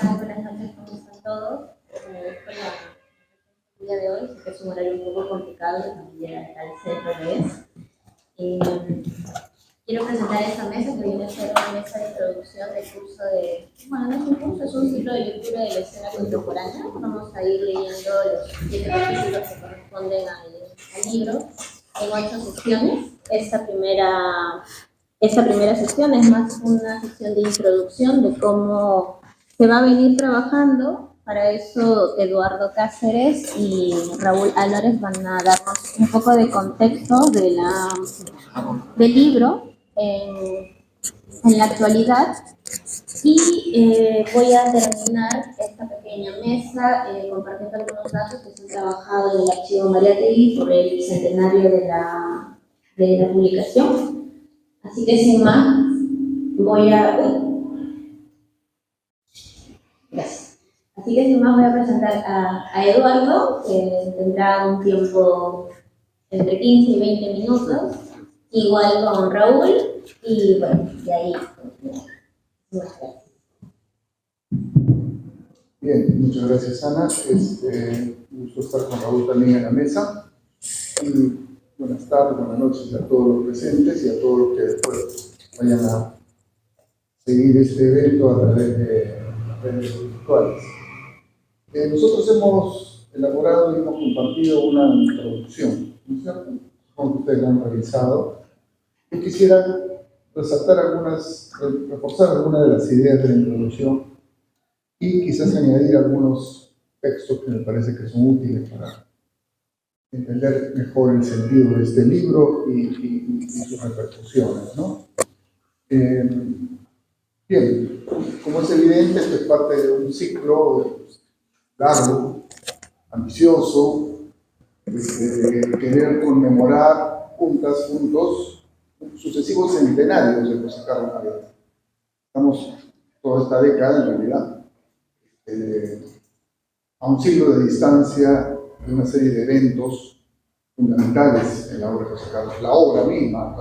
Buenas noches, ¿cómo están todos? Bueno, el día de hoy sé que es un horario un poco complicado de familiar al centro de es. Quiero presentar esta mesa que viene a ser una mesa de introducción del curso de, bueno, no es un curso, es un ciclo de lectura de la escena contemporánea. Vamos a ir leyendo los 7 capítulos que corresponden al libro en 8 secciones. Esta primera sección es más una sección de introducción de cómo se va a venir trabajando. Para eso Eduardo Cáceres y Raúl Álvarez van a darnos un poco de contexto del libro en la actualidad. Y voy a terminar esta pequeña mesa compartiendo algunos datos que se han trabajado en el archivo Mariátegui sobre el centenario de la publicación. Así que sin más, voy a... Gracias. Así que sin más voy a presentar a Eduardo, que tendrá un tiempo entre 15 y 20 minutos, igual con Raúl, y bueno, de ahí Bien, muchas gracias, Ana. Un gusto estar con Raúl también en la mesa. Y buenas tardes, buenas noches a todos los presentes y a todos los que después vayan a seguir este evento a través de redes virtuales. Nosotros hemos elaborado y hemos compartido una introducción, ¿no es cierto? Como ustedes la han revisado. Yo quisiera reforzar algunas de las ideas de la introducción y quizás añadir algunos textos que me parece que son útiles para entender mejor el sentido de este libro y sus repercusiones, ¿no? Bien, como es evidente, esto es parte de un ciclo largo, ambicioso, de querer conmemorar juntos sucesivos centenarios de José Carlos Mariátegui. Estamos toda esta década, en realidad, a un siglo de distancia de una serie de eventos fundamentales en la obra de José Carlos. La obra misma,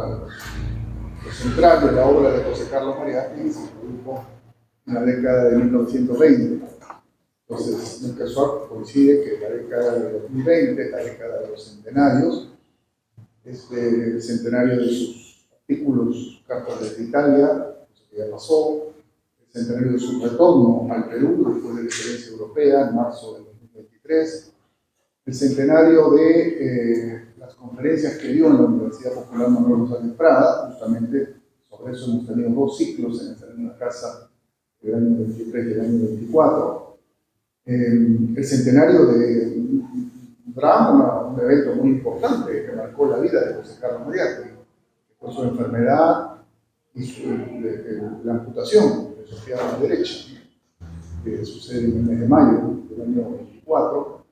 lo central de la obra de José Carlos Mariátegui se produjo en la década de 1920. Entonces, no es casual, coincide que la década de 2020 es la década de los centenarios, el centenario de sus artículos, sus cartas desde Italia, eso que ya pasó, el centenario de su retorno al Perú después de la experiencia europea en marzo del 2023, el centenario de las conferencias que dio en la Universidad Popular Manuel González Prada. Justamente sobre eso hemos tenido 2 ciclos en esta misma casa, el año 23 y el año 24. El centenario de un drama, un evento muy importante que marcó la vida de José Carlos Mariátegui, que fue su enfermedad y la amputación de su pierna derecha, que sucede en el mes de mayo del año 24,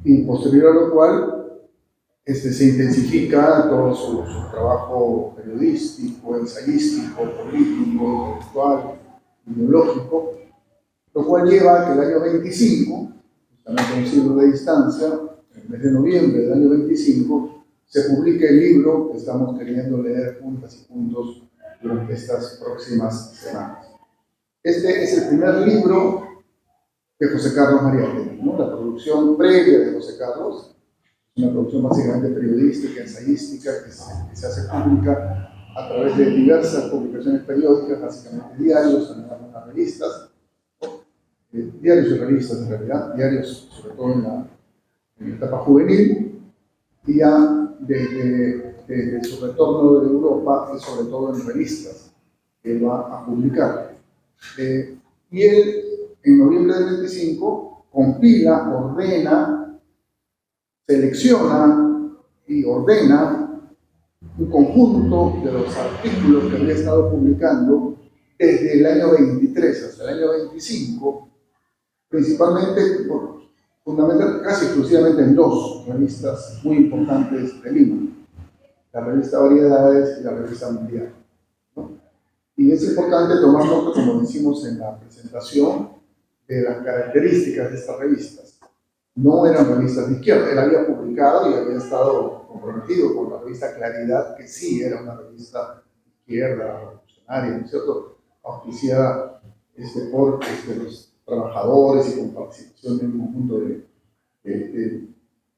y posterior a lo cual se intensifica todo su trabajo periodístico, ensayístico, político, intelectual, ideológico, lo cual lleva a que el año 25, justamente un siglo de distancia, en el mes de noviembre del año 25, se publique el libro que estamos queriendo leer juntas y juntos durante estas próximas semanas. Este es el primer libro de José Carlos Mariátegui, ¿no? La producción previa de José Carlos, una producción básicamente periodística, ensayística, que se hace pública a través de diversas publicaciones periódicas, básicamente diarios, algunas revistas, diarios y revistas en realidad, diarios sobre todo en la etapa juvenil, y ya desde su retorno de Europa, y sobre todo en revistas que va a publicar. Y él, en noviembre del 25, compila, ordena, selecciona y ordena un conjunto de los artículos que había estado publicando desde el año 23 hasta el año 25, principalmente, fundamentalmente, casi exclusivamente en 2 revistas muy importantes de Lima, la revista Variedades y la revista Mundial, ¿no? Y es importante tomar nota, como decimos en la presentación, de las características de estas revistas. No eran revistas de izquierda, él había publicado y había estado comprometido con la revista Claridad, que sí era una revista de izquierda, revolucionaria, ¿no es cierto?, auspiciada por los trabajadores y con participación de un conjunto de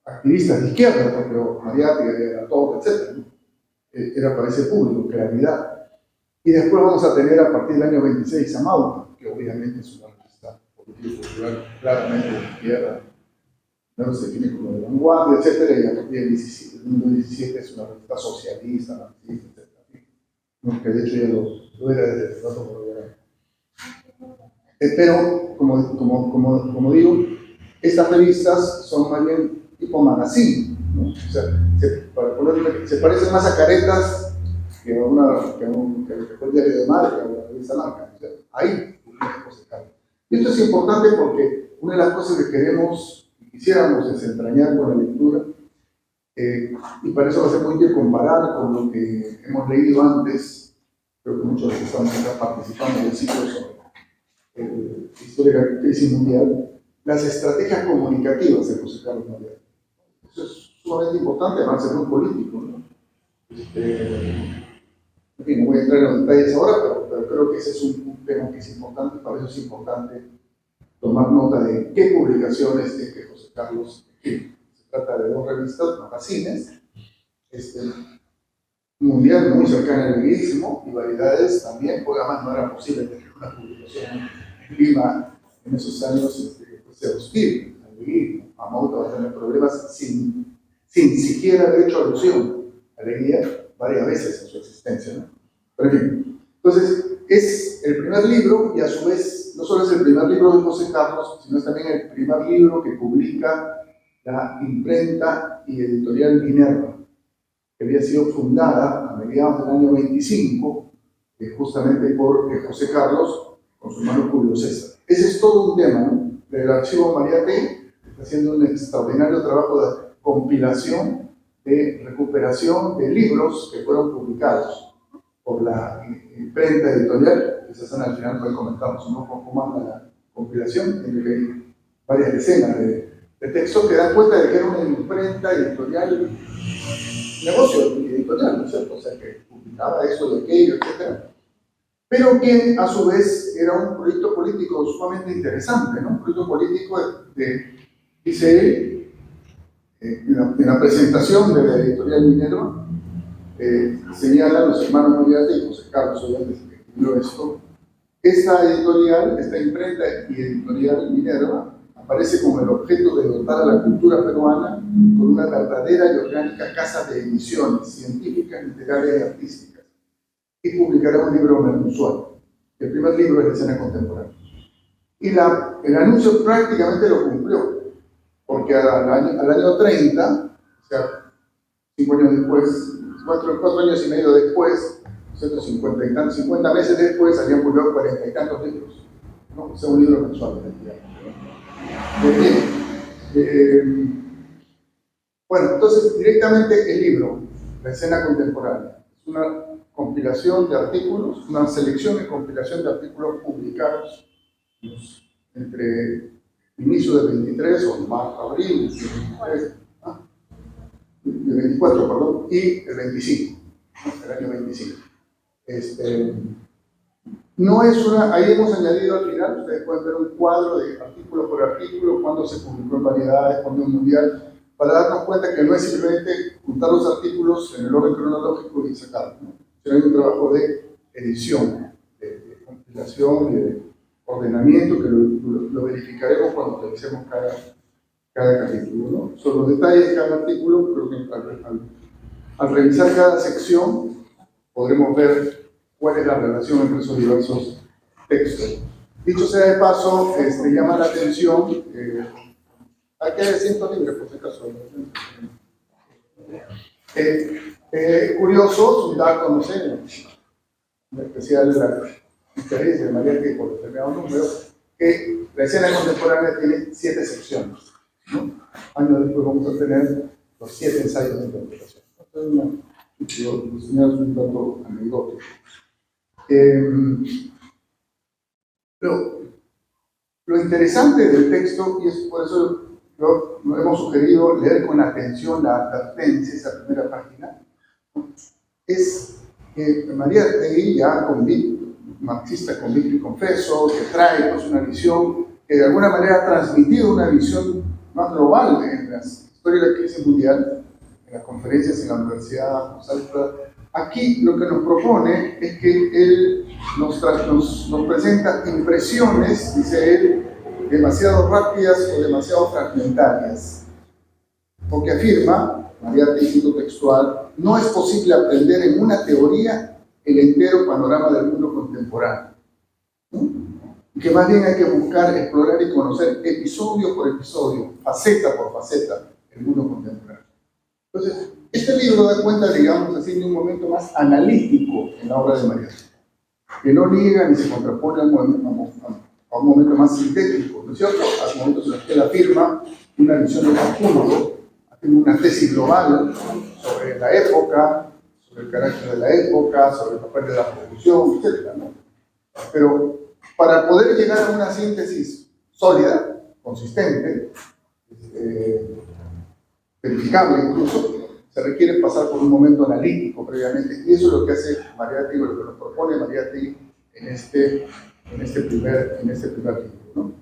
activistas de izquierda, porque Mariátegui era todo, etc. Era para ese público, claridad. Y después vamos a tener a partir del año 26 a Mauta, que obviamente es una revista político-cultural claramente de izquierda, no se define como de vanguardia, etc. Y a partir del 17 es una revista socialista, marxista, etc. ¿No? Que de hecho ya lo era desde el rato por allá. Pero, como digo, estas revistas son más bien tipo magazine, ¿no? O sea, se parecen más a caretas que a el diario de Marca o la revista Marca. O sea, ahí José Carlos. Y esto es importante porque una de las cosas que queremos y quisiéramos desentrañar con la lectura, y para eso va a ser muy bien comparar con lo que hemos leído antes, creo que muchos de los que estamos acá participando del ciclo sobre historia de la crisis mundial, las estrategias comunicativas de José Carlos Mariátegui. Eso es sumamente importante, además es muy político, ¿no? En fin, no voy a entrar en los detalles ahora, pero creo que ese es un tema que es importante, para eso es importante tomar nota de qué publicaciones de que José Carlos, se trata de 2 revistas, magazines, mundial muy cercana al veguismo y Variedades también, porque además no era posible tener una publicación en Lima en esos años se hostil al veguismo. Amauta va a tener problemas sin siquiera haber hecho alusión a la guía varias veces en su existencia, ¿no? Pero en fin, entonces es el primer libro y a su vez no solo es el primer libro de José Carlos, sino es también el primer libro que publica la imprenta y editorial Minerva, que había sido fundada a mediados del año 25, justamente por José Carlos, con su hermano Julio César. Ese es todo un tema, ¿no? El archivo Mariátegui está haciendo un extraordinario trabajo de compilación, de recuperación de libros que fueron publicados por la imprenta editorial. Esa zona al final comentamos un poco más de la compilación, en la que hay varias decenas de textos que dan cuenta de que era una imprenta editorial, negocio editorial, ¿no es cierto? O sea, que publicaba eso y aquello, etc. Pero que a su vez era un proyecto político sumamente interesante, ¿no? Un proyecto político dice él, en la presentación de la editorial Minerva, señalan los hermanos Mariátegui y José Carlos, obviamente, que escribió esto. Esta editorial, esta imprenta y editorial Minerva, aparece como el objeto de dotar a la cultura peruana con una verdadera y orgánica casa de emisiones científicas, literarias y artísticas, y publicará un libro mensual. El primer libro es la escena contemporánea. Y el anuncio prácticamente lo cumplió, porque al año 30, o sea, 5 años después, 4 años y medio después, 50 meses después, habían publicado 40 y tantos libros, ¿no? O sea, un libro mensual, bueno, entonces directamente el libro, la escena contemporánea, es una compilación de artículos, una selección y compilación de artículos publicados entre el inicio del 23 o marzo, abril, el 24, perdón, y el 25, el año 25. No es ahí hemos añadido al final, ustedes pueden ver un cuadro de artículo por artículo, cuándo se publicó en Variedades, cuándo en Mundial, para darnos cuenta que no es simplemente juntar los artículos en el orden cronológico y sacarlos, ¿no? Sino hay un trabajo de edición, de compilación y de ordenamiento que lo verificaremos cuando revisemos cada capítulo, ¿no? Sobre los detalles de cada artículo, creo que al revisar cada sección podremos ver cuál es la relación entre esos diversos textos. Dicho sea de paso, llama la atención, hay que haber cientos libres por si acaso. Curioso, es un dato, no sé, en especial la interés de Mariátegui por determinado número, que la escena contemporánea tiene 7 secciones, ¿no? Años después vamos a tener los 7 ensayos de interpretación. Esto es un dato anecdótico. Lo interesante del texto, y es por eso lo hemos sugerido leer con atención la advertencia, esa primera página, es que Mariátegui, ya convicto, marxista convicto y confeso, que trae pues, una visión que de alguna manera ha transmitido una visión más global en la historia de la crisis mundial, en las conferencias en la Universidad. Aquí lo que nos propone es que él nos presenta impresiones, dice él, demasiado rápidas o demasiado fragmentarias. Porque afirma, Mariátegui cito textual, no es posible aprender en una teoría el entero panorama del mundo contemporáneo. ¿No? Y que más bien hay que buscar, explorar y conocer episodio por episodio, faceta por faceta, el mundo contemporáneo. Entonces, este libro da cuenta, digamos así, de un momento más analítico en la obra de Mariátegui, que no niega ni se contrapone a un momento más sintético, ¿no es cierto? A momentos en los que él afirma una visión de conjunto, afirma una tesis global sobre la época, sobre el carácter de la época, sobre el papel de la producción, etc., ¿no? Pero para poder llegar a una síntesis sólida, consistente, verificable incluso, se requiere pasar por un momento analítico previamente, y eso es lo que hace Mariátegui, lo que nos propone Mariátegui en este primer libro, ¿no?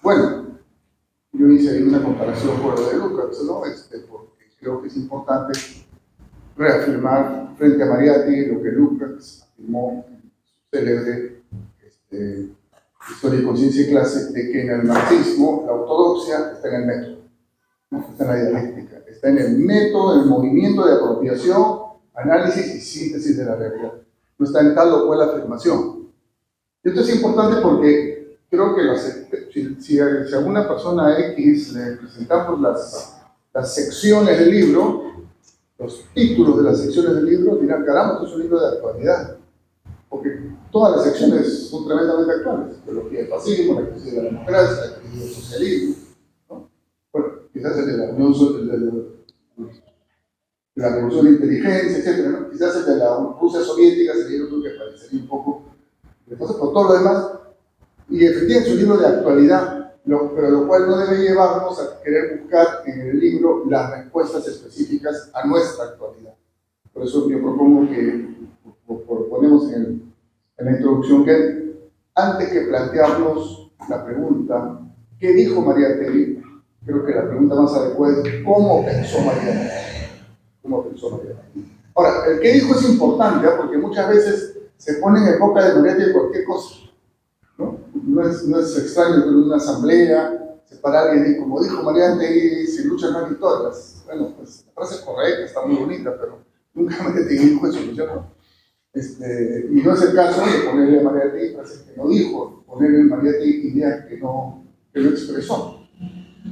Bueno, yo hice ahí una comparación con lo de Lukács, ¿no? Porque creo que es importante reafirmar frente a Mariátegui lo que Lukács afirmó en su célebre Historia y Conciencia y Clase, de que en el marxismo la ortodoxia está en el método, no está en la dialéctica, está en el método, en el movimiento de apropiación, análisis y síntesis de la realidad. No está en tal o cual afirmación. Esto es importante porque creo que si a alguna persona X le presentamos las secciones del libro, los títulos de las secciones del libro, dirán, caramba, esto es un libro de actualidad. Porque todas las secciones son tremendamente actuales. Teología del fascismo, la crisis de la democracia, la crisis del socialismo, ¿no? Bueno, quizás el de la la revolución de inteligencia, etc., ¿no? Quizás el de la Rusia soviética sería uno que parecería un poco. Entonces, por todo lo demás, y efectivamente es un libro de actualidad, pero lo cual no debe llevarnos a querer buscar en el libro las respuestas específicas a nuestra actualidad. Por eso yo propongo que ponemos en la introducción que antes que plantearnos la pregunta ¿qué dijo Mariátegui? Creo que la pregunta más adecuada es ¿cómo pensó Mariátegui? ¿Cómo pensó Mariátegui? Ahora, el qué dijo es importante, ¿eh? Porque muchas veces se pone en boca de Mariátegui cualquier cosa, ¿no? No es extraño que en una asamblea se para alguien y como dijo Mariátegui, si luchan no hay victorias. Bueno, pues la frase es correcta, está muy bonita, pero nunca Mariátegui dijo eso, ¿no es cierto? Y no es el caso de ponerle a Mariátegui frases que no dijo, ponerle a Mariátegui ideas que no expresó.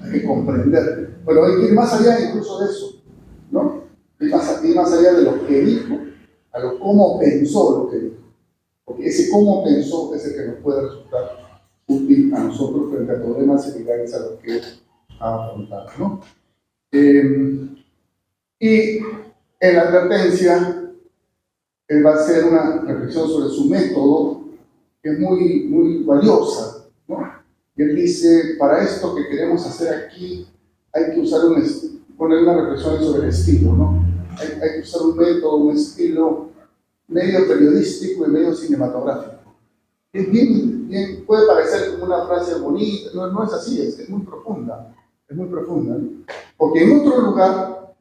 Hay que comprender. Pero hay que ir más allá incluso de eso, ¿no? Ir más allá de lo que dijo, a lo cómo pensó lo que dijo. Porque ese cómo pensó es el que nos puede resultar útil a nosotros frente a problemas similares a los que ha afrontado, ¿no? Y en la advertencia, él va a hacer una reflexión sobre su método, que es muy, muy valiosa, ¿no? Y él dice, para esto que queremos hacer aquí, hay que usar poner una reflexión sobre el estilo, ¿no? Hay que usar un método, un estilo medio periodístico y medio cinematográfico. Es bien, puede parecer como una frase bonita, no es así, es muy profunda, ¿no? Porque en otro lugar,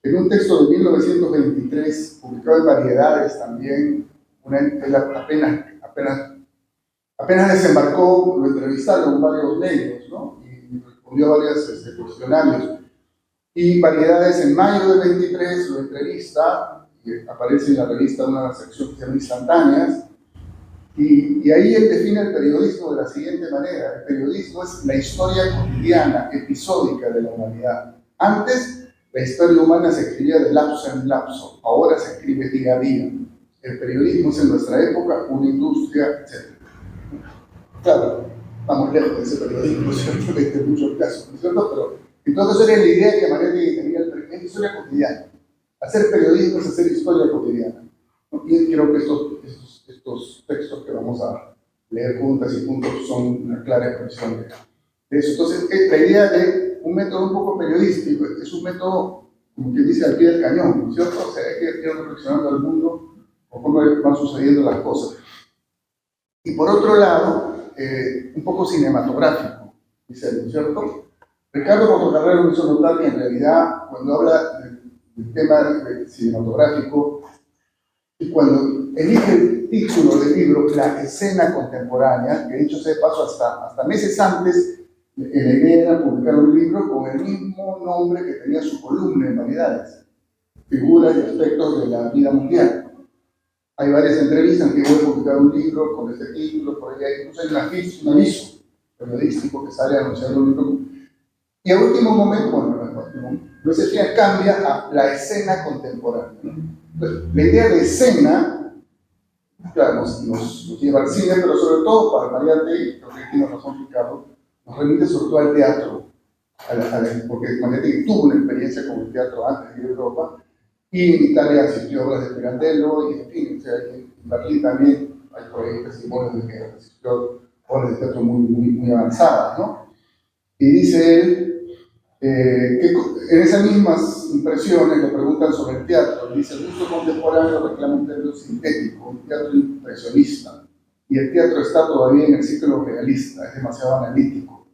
en un texto de 1923, publicado en Variedades también, él apenas desembarcó, lo entrevistaron varios medios, ¿no? Y respondió a varios cuestionarios. Y Variedades en mayo del 23 lo entrevista, y aparece en la revista una sección que se llama Instantáneas, y ahí él define el periodismo de la siguiente manera: el periodismo es la historia cotidiana, episódica de la humanidad. Antes, la historia humana se escribía de lapso en lapso, ahora se escribe día a día. El periodismo es en nuestra época una industria, etc. Claro, estamos lejos de ese periodismo, ciertamente en muchos casos, ¿no es cierto? Pero entonces era la idea que Mariátegui tenía, es historia cotidiana. Hacer periodismo es hacer historia cotidiana. Y creo que estos textos que vamos a leer juntas y juntos son una clara expresión de eso. Entonces, la idea de un método un poco periodístico es un método, como quien dice, al pie del cañón, ¿no es cierto? O sea, hay que ir reflexionando al mundo conforme van sucediendo las cosas. Y por otro lado, un poco cinematográfico, dice él, ¿no es cierto? Ricardo Portocarrero me hizo notar que en realidad, cuando habla del tema cinematográfico, y cuando elige el título del libro, La escena contemporánea, que dicho sea de paso, hasta meses antes, la idea era publicar un libro con el mismo nombre que tenía su columna en Variedades, Figuras y aspectos de la vida mundial. Hay varias entrevistas en que voy a publicar un libro con este título, por ahí incluso hay un aviso periodístico que sale anunciando un libro. Y a último momento, bueno, no se fija, cambia a la escena contemporánea, ¿no? Entonces, la idea de escena, claro, nos lleva al cine, pero sobre todo para Mariátegui, creo que tiene razón Ricardo, nos remite sobre todo al teatro, porque Mariátegui tuvo una experiencia con el teatro antes de ir a Europa, y en Italia asistió a obras de Pirandello, y en fin, o sea, en Berlín también hay por ahí testimonios de que asistió a obras de teatro muy avanzadas, ¿no? Y dice él, que en esas mismas impresiones le preguntan sobre el teatro. Dice: el gusto contemporáneo reclama un teatro sintético, un teatro impresionista, y el teatro está todavía en el ciclo realista, es demasiado analítico.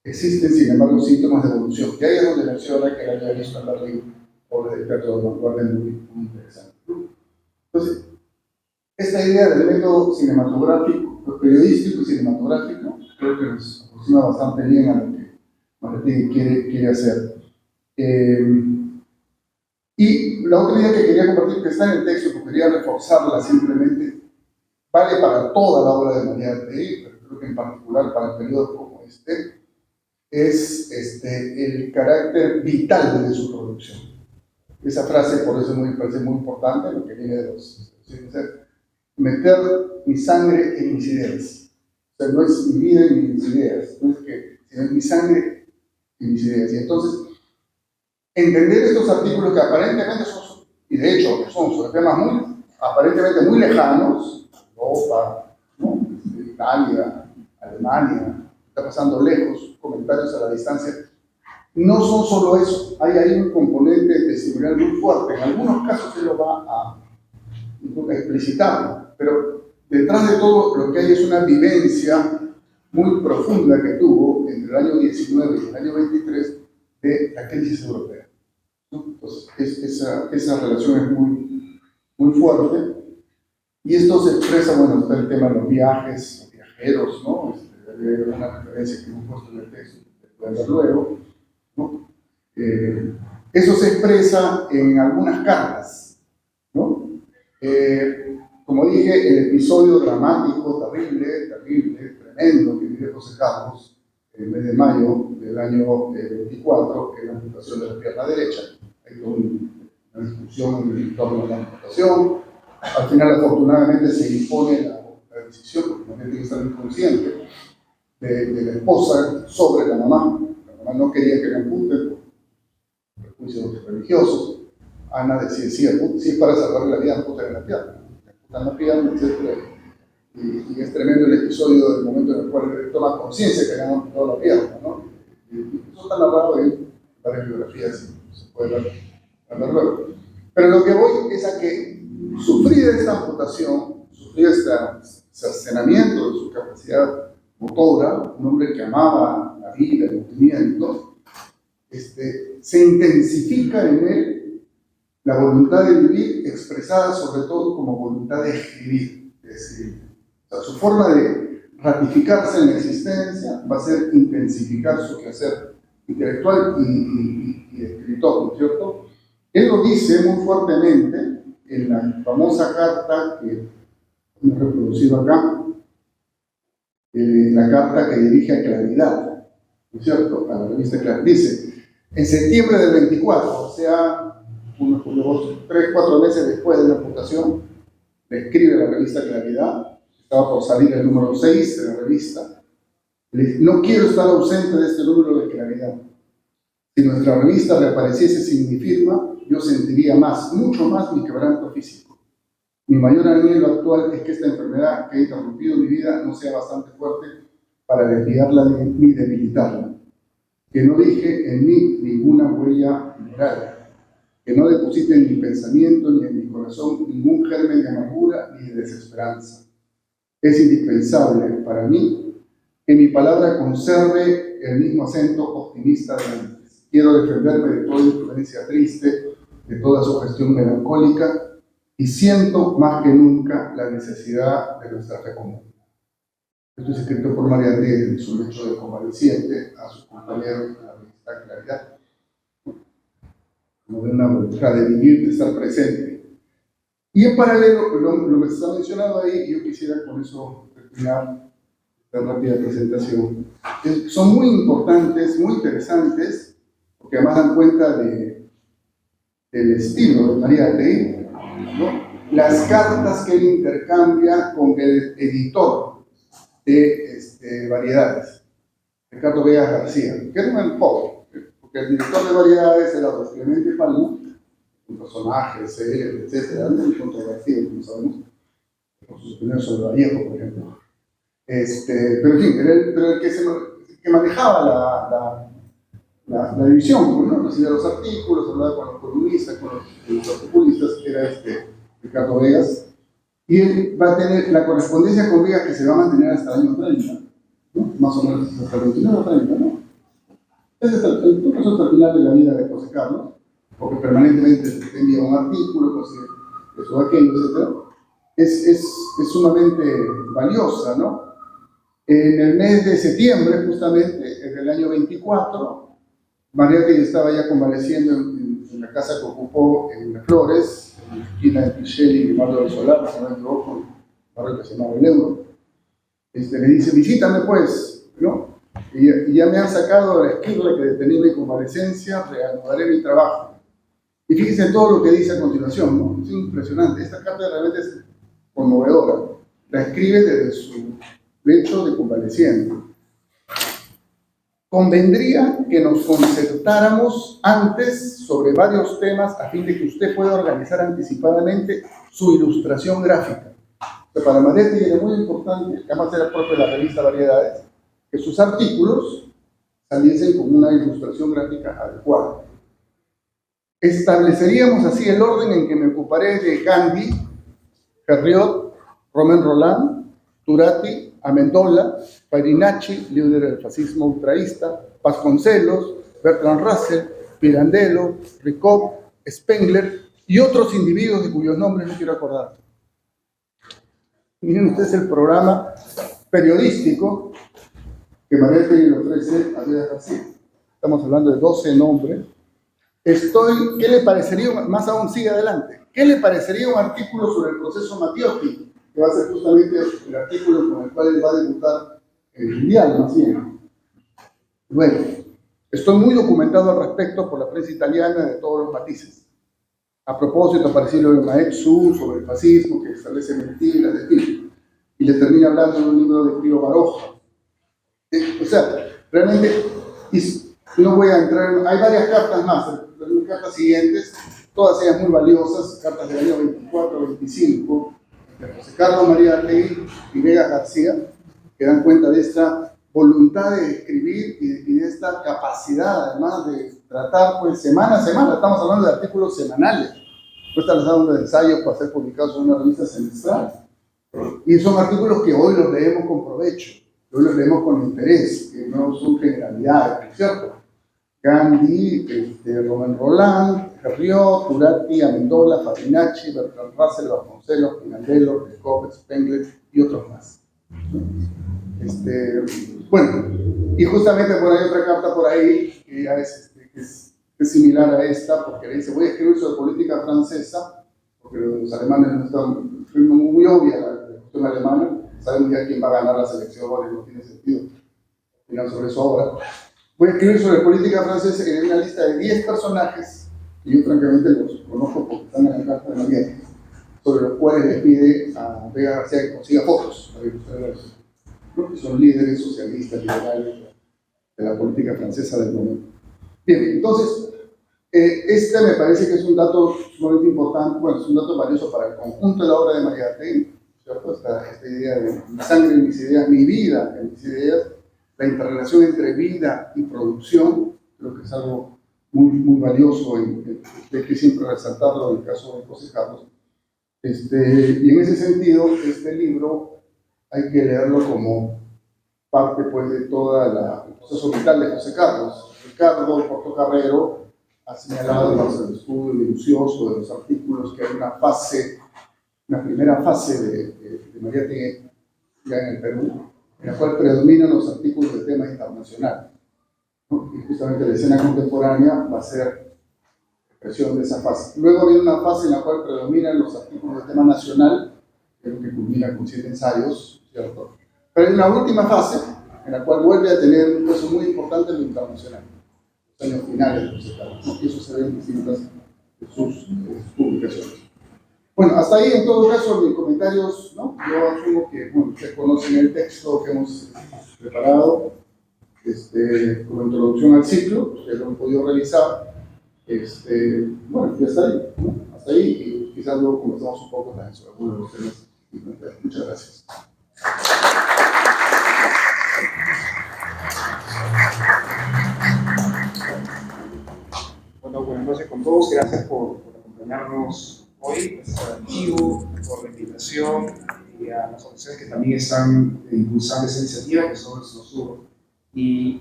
Existen, sin embargo, síntomas de evolución, y ahí es donde menciona que él había visto en Berlín obras de teatro de vanguardia muy interesantes. Entonces, esta idea del método cinematográfico, periodístico y cinematográfico, creo que nos aproxima bastante bien a lo que Mariátegui quiere hacer. Y la otra idea que quería compartir, que está en el texto, que quería reforzarla simplemente, vale para toda la obra de Mariátegui, pero creo que en particular para periodos como este, es el carácter vital de su producción. Esa frase, por eso me parece muy importante, lo que viene de los meter mi sangre en mis ideas. O sea, no es mi vida ni mis ideas, no es que, sino mi sangre y mis ideas. Y entonces, entender estos artículos que aparentemente son, y de hecho son sobre temas aparentemente muy lejanos, Europa, ¿no? Italia, Alemania, está pasando lejos, comentarios a la distancia, no son solo eso, hay ahí un componente testimonial muy fuerte. En algunos casos se lo va a explicitar, pero detrás de todo lo que hay es una vivencia muy profunda que tuvo entre el año 19 y el año 23 de la crisis europea, ¿no? Entonces, esa relación es muy fuerte, y esto se expresa, bueno, está el tema de los viajes, los viajeros, ¿no? Hay una referencia que hemos puesto en el texto, que pueden ver luego, ¿no? Eso se expresa en algunas cartas, ¿no? Como dije, el episodio dramático, terrible, tremendo que vive José Carlos en el mes de mayo del año 24, que es la amputación de la pierna derecha. Hay toda una discusión en torno a la amputación. Al final, afortunadamente, se impone la decisión, porque la gente tiene que estar inconsciente, de la esposa sobre la mamá. La mamá no quería que la amputen por prejuicios religiosos. Ana decía: si es para salvarle la vida, amputan en la pierna. Amputan la pierna, etc. Y es tremendo el episodio del momento en el cual él toma conciencia que le han amputado la pierna, ¿no? Y eso está narrado en varias biografías, y se puede ver luego. Pero lo que voy es a que, sufrida esta amputación, sufrida este cercenamiento de su capacidad motora, un hombre que amaba la vida, el movimiento, se intensifica en él la voluntad de vivir, expresada sobre todo como voluntad de escribir. O sea, su forma de ratificarse en la existencia va a ser intensificar su quehacer intelectual y escritor, ¿no es cierto? Él lo dice muy fuertemente en la famosa carta que hemos reproducido acá, la carta que dirige a Claridad, ¿no es cierto?, a la revista Claridad. Dice: en septiembre del 24, o sea, unos 3-4 meses después de la amputación, le escribe a la revista Claridad, estaba por salir el número 6 de la revista, le dice: no quiero estar ausente de este número de Claridad. Si nuestra revista reapareciese sin mi firma, yo sentiría mucho más mi quebranto físico. Mi mayor anhelo actual es que esta enfermedad que ha interrumpido mi vida no sea bastante fuerte para desviarla ni debilitarla. Que no deje en mí ninguna huella moral, que no deposite en mi pensamiento ni en mi corazón ningún germen de amargura ni de desesperanza. Es indispensable para mí que mi palabra conserve el mismo acento optimista de antes. Quiero defenderme de toda influencia triste, de toda su gestión melancólica, y siento más que nunca la necesidad de nuestra fe común. Esto es escrito por María Díaz en su lecho de convaleciente a sus compañeros de la revista Claridad. Como de una voluntad de vivir, de estar presente. Y en paralelo, lo que se está mencionando ahí, y yo quisiera con eso terminar esta rápida presentación, son muy importantes, muy interesantes, porque además dan cuenta del estilo de María Díaz, ¿no? Las cartas que él intercambia con el editor de Variedades, Ricardo Vegas García, que era un pobre, porque el director de Variedades era José Clemente Palma, un personaje, célebre, etcétera, muy controvertido, como sabemos, por sus opiniones sobre Vallejo, por ejemplo. Pero en fin, el que manejaba la división, ¿no? Recibía los artículos, hablaba con los columnistas, con los articulistas, era Ricardo Vegas, y él va a tener la correspondencia con Vegas que se va a mantener hasta el año 30, ¿no? Más o menos hasta el 29 o 30, ¿no? Es hasta el final de la vida de José Carlos, porque permanentemente se envía un artículo, pues, eso, aquello, etc. Es sumamente valiosa, ¿no? En el mes de septiembre, justamente, en el año 24, María que estaba ya convaleciendo en la casa que ocupó en Las Flores, en la esquina de Pichelli y Barrio del Solar, que se llama un barrio que se llama El Euro. Le dice, visítame pues, ¿no? Y ya me han sacado de la esquirla que detenía mi convalecencia, reanudaré mi trabajo. Y fíjense todo lo que dice a continuación, ¿no? Es impresionante. Esta carta realmente es conmovedora. La escribe desde su lecho de convaleciente. Convendría que nos concertáramos antes sobre varios temas a fin de que usted pueda organizar anticipadamente su ilustración gráfica. Pero para Maretti era muy importante, que además era propio de la revista Variedades, que sus artículos saliesen con una ilustración gráfica adecuada. Estableceríamos así el orden en que me ocuparé de Gandhi, Herriot, Romain Rolland, Turati, Amendola, Farinacci, líder del fascismo ultraísta, Vasconcelos, Bertrand Russell, Pirandello, Ricot, Spengler y otros individuos de cuyos nombres no quiero acordar. Miren ustedes el programa periodístico que Maretti le ofrece a Vegas García. Estamos hablando de 12 nombres. ¿Qué le parecería, más aún sigue adelante, qué le parecería un artículo sobre el proceso Matiotti, que va a ser justamente el artículo con el cual él va a debutar el Mundial, más bien? Bueno, estoy muy documentado al respecto por la prensa italiana de todos los matices. A propósito, apareció lo de Maeztu sobre el fascismo, que establece mentiras, de fin, y le termina hablando de un libro de Pío Baroja. O sea, realmente, no voy a entrar, hay varias cartas más, las cartas siguientes, todas ellas muy valiosas, cartas del año 24-25, de José Carlos María Artegui y Vegas García, que dan cuenta de esta voluntad de escribir y de esta capacidad, además de tratar, pues, semana a semana. Estamos hablando de artículos semanales, no estamos hablando de ensayos para ser publicados en una revista semestral. Y son artículos que hoy los leemos con provecho, hoy los leemos con interés, que no son generalidades, ¿cierto? Gandhi, Romain Rolland, Herriot, Turati, Amendola, Farinacci, Bertrand Russell, Vasconcelos, Pirandello, Ricot, Spengler y otros más. Bueno, y justamente por ahí otra carta por ahí que ya es similar a esta, porque le dice, voy a escribir sobre política francesa, porque los alemanes no están, es muy obvia la cuestión alemana, sabemos ya quién va a ganar las elecciones, no tiene sentido opinar sobre eso ahora. Voy a escribir sobre política francesa en una lista de 10 personajes, y yo francamente los conozco porque están en la carta de María, sobre los cuales le pide a Vegas García que consiga fotos, que son líderes socialistas, liberales de la política francesa del momento. Bien, entonces, este me parece que es un dato sumamente importante, bueno, es un dato valioso para el conjunto de la obra de María Artegui, ¿cierto? Esta idea de mi sangre en mis ideas, mi vida en mis ideas, la interrelación entre vida y producción, creo que es algo muy valioso, hay que siempre resaltarlo en el caso de José Carlos. Y en ese sentido, este libro hay que leerlo como parte pues, de todo el proceso vital de José Carlos. Ricardo Portocarrero ha señalado en el estudio minucioso de los artículos que hay una primera fase de Mariátegui ya en el Perú, en la cual predominan los artículos de tema internacional, ¿no? Y justamente la escena contemporánea va a ser expresión de esa fase. Luego viene una fase en la cual predominan los artículos de tema nacional, que es lo que culmina con 7 ensayos, ¿cierto? Pero hay una última fase en la cual vuelve a tener un peso muy importante en lo internacional, los años finales de José Carlos, ¿no? Y eso se ve en distintas de sus publicaciones. Bueno, hasta ahí en todo caso mis comentarios, ¿no? Yo asumo que ustedes conocen el texto que hemos preparado como introducción al ciclo, ustedes lo han podido revisar. Bueno, ya está ahí, ¿no? Hasta ahí, y quizás luego conversamos un poco también sobre algunos de los temas. Muchas gracias. Bueno, buenas noches con todos. Gracias por acompañarnos hoy, gracias al archivo, por la invitación y a las organizaciones que también están impulsando esa iniciativa, que son el SNOSUR y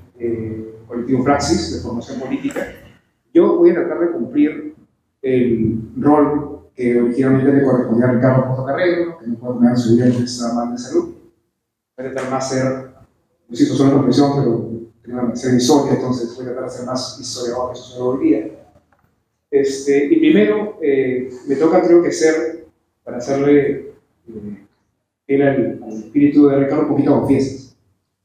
Colectivo Praxis de Formación Política. Yo voy a tratar de cumplir el rol que originalmente le correspondía a Ricardo Portocarrero, que no puede poner su vida en esta mal de salud. Voy a tratar más ser, no sé si solo una profesión, pero primero ser historia, entonces voy a tratar de ser más historiador que sociología. Y primero, me toca creo que ser, para hacerle fiel al espíritu de Ricardo, un poquito confiesas.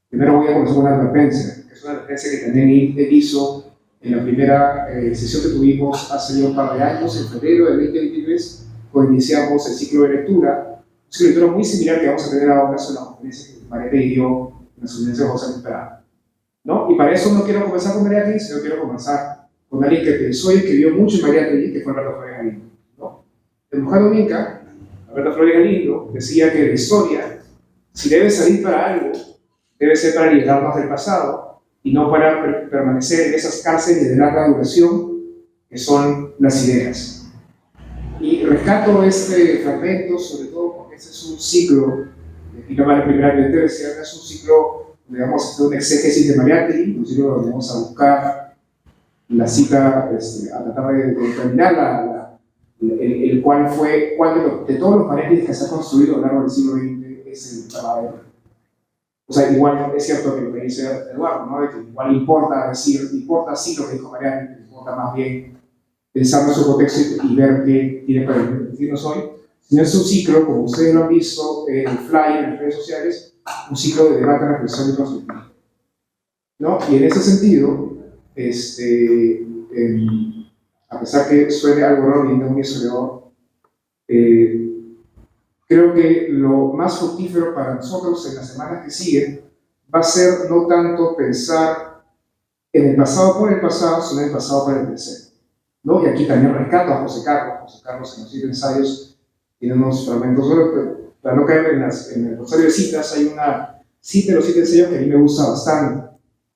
Primero voy a comenzar con una advertencia, que es una advertencia que también él hizo en la primera sesión que tuvimos hace ya un par de años, en febrero del 2023, cuando iniciamos el ciclo de lectura, un ciclo de lectura muy similar que vamos a tener ahora sobre la conferencia que Mariátegui dio en la subvención de José Esperado, ¿no? Y para eso no quiero comenzar con Mariátegui, sino quiero comenzar con alguien que pensó y escribió mucho en Mariátegui, que fue Alberto Flores Galindo, ¿no? El Mujano Minca, Alberto Flores Galindo, decía que la historia, si debe salir para algo, debe ser para liberarnos del pasado y no para permanecer en esas cárceles de larga duración que son las ideas. Y rescato este fragmento, sobre todo porque este es un ciclo, y no vale primera vez, es un ciclo, digamos, hacer una exégesis de Mariátegui, un ciclo donde vamos a buscar la cita, a tratar de determinar el cuál de todos los Mariátegui que se han construido a lo largo del siglo XX es el verdadero. O sea, igual es cierto que lo que dice Eduardo, ¿no? De que igual importa sí lo que dijo Mariátegui, importa más bien pensar en su contexto y ver qué tiene para decirnos hoy. Sino es un ciclo, como ustedes lo han visto en el flyer, en las redes sociales, un ciclo de debate, reflexión y perspectiva, ¿no? Y en ese sentido, a pesar que suene algo raro y no muy historiador, creo que lo más fructífero para nosotros en las semanas que siguen va a ser no tanto pensar en el pasado por el pasado, sino en el pasado para el presente, ¿no? Y aquí también rescato a José Carlos en los 7 ensayos tiene unos fragmentos, para no caer en el rosario de citas, hay una cita de los 7 ensayos que a mí me gusta bastante,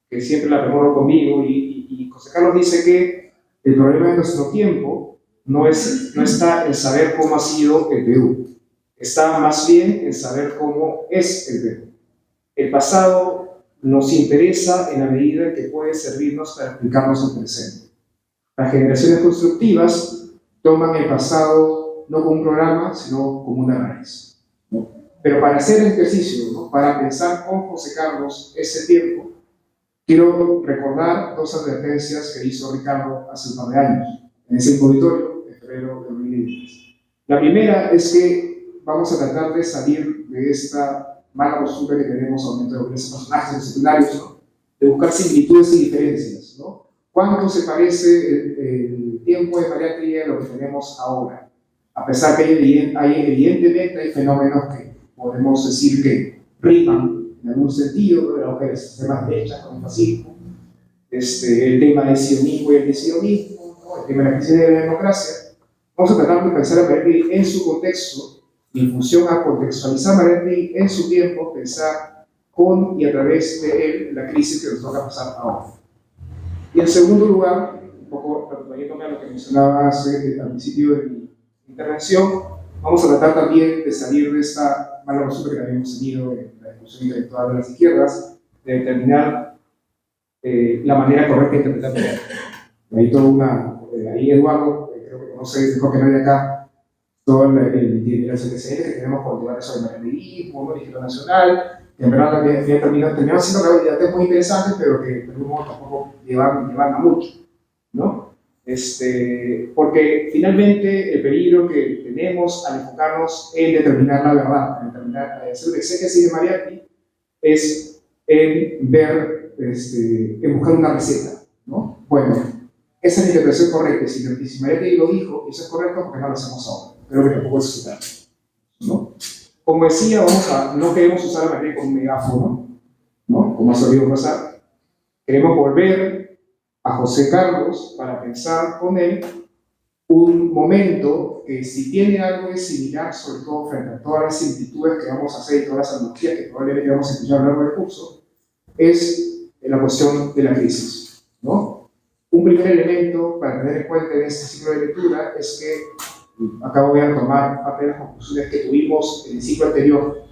que siempre la recuerdo conmigo, y José Carlos dice que el problema de nuestro tiempo no está en saber cómo ha sido el Perú, está más bien en saber cómo es el Perú. El pasado nos interesa en la medida en que puede servirnos para explicarnos el presente. Las generaciones constructivas toman el pasado no como un programa, sino como una raíz, ¿no? Pero para hacer el ejercicio, ¿no? Para pensar con José Carlos ese tiempo, quiero recordar 2 advertencias que hizo Ricardo hace un par de años, en ese auditorio de febrero de 2010. La primera es que vamos a tratar de salir de esta mala costumbre que tenemos aumento de los personajes secundarios, ¿no? De buscar similitudes y diferencias, ¿no? ¿Cuánto se parece el tiempo de Mariátegui a lo que tenemos ahora? A pesar que evidentemente hay fenómenos que podemos decir que riman en algún sentido, ¿no? Los sistemas de derechas con el fascismo, el tema del sionismo y el desionismo, ¿no? El tema de la crisis de la democracia. Vamos a tratar de pensar a Mariátegui en su contexto y en función a contextualizar a Mariátegui en su tiempo, pensar con y a través de él la crisis que nos toca pasar ahora. Y en segundo lugar, un poco trayéndome a lo que mencionaba al principio de mi intervención, Vamos a tratar también de salir de esta mala costumbre que también hemos tenido en la discusión intelectual de las izquierdas, de determinar la manera correcta de interpretar el arte. Hay toda una, ahí Eduardo, creo que conoce mejor que nadie acá, todo el antecedente que tenemos con el debate sobre el materialismo, el Instituto Nacional, que en verdad terminaron siendo debates muy interesantes, pero que de algún modo tampoco llevan a mucho, ¿no? Porque finalmente el peligro que tenemos al enfocarnos en determinar la verdad, en hacer un exégesis de Mariátegui, es en ver, en buscar una receta, ¿no? Bueno, esa es la interpretación correcta. Si Mariátegui lo dijo, eso es correcto, porque no lo hacemos ahora. Creo que tampoco es aceptable, ¿no? Como decía, no queremos usar la materia como un megáfono, ¿no? Como ha solido pasar. Queremos volver a José Carlos para pensar con él un momento que, si tiene algo de similar, sobre todo frente a todas las similitudes que vamos a hacer y todas las analogías que probablemente vamos a escuchar a lo largo del curso, es la cuestión de la crisis, ¿no? Un primer elemento para tener en cuenta en este ciclo de lectura es que, acá voy a tomar parte de las conclusiones que tuvimos en el ciclo anterior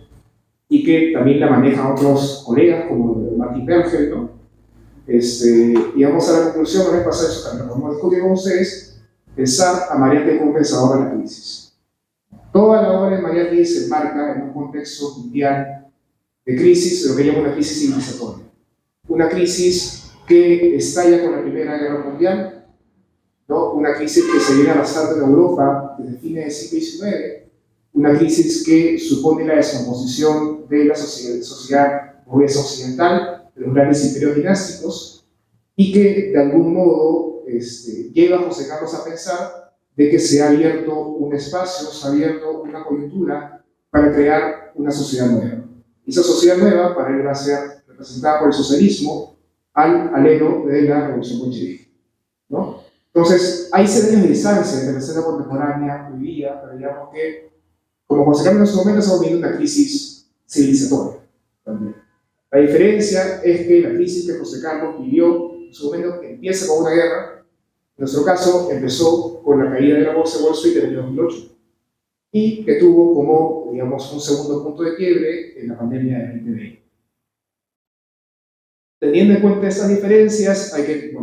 y que también la manejan otros colegas como Martin Bergel, ¿no? Y vamos a la conclusión, no es pasar eso también, como discutir con ustedes, pensar a Mariátegui como pensador de la crisis. Toda la obra de Mariátegui se enmarca en un contexto mundial de crisis, de lo que llama una crisis civilizatoria. Una crisis que estalla con la Primera Guerra Mundial, ¿no? Una crisis que se viene arrastrando en Europa desde fines del siglo XIX, una crisis que supone la descomposición de la sociedad burguesa occidental, de los grandes imperios dinásticos, y que de algún modo lleva a José Carlos a pensar de que se ha abierto un espacio, se ha abierto una coyuntura para crear una sociedad nueva. Y esa sociedad nueva para él va a ser representada por el socialismo al alero de la revolución bolchevique, ¿no? Entonces, hay 100 años de distancia entre la escena contemporánea hoy día, pero digamos que, como José Carlos en su momento, estamos viviendo una crisis civilizatoria también. La diferencia es que la crisis que José Carlos vivió en su momento empieza con una guerra. En nuestro caso, empezó con la caída de la bolsa de Wall Street en el año 2008 y que tuvo como, digamos, un segundo punto de quiebre en la pandemia del 2020. Teniendo en cuenta estas diferencias, hay que,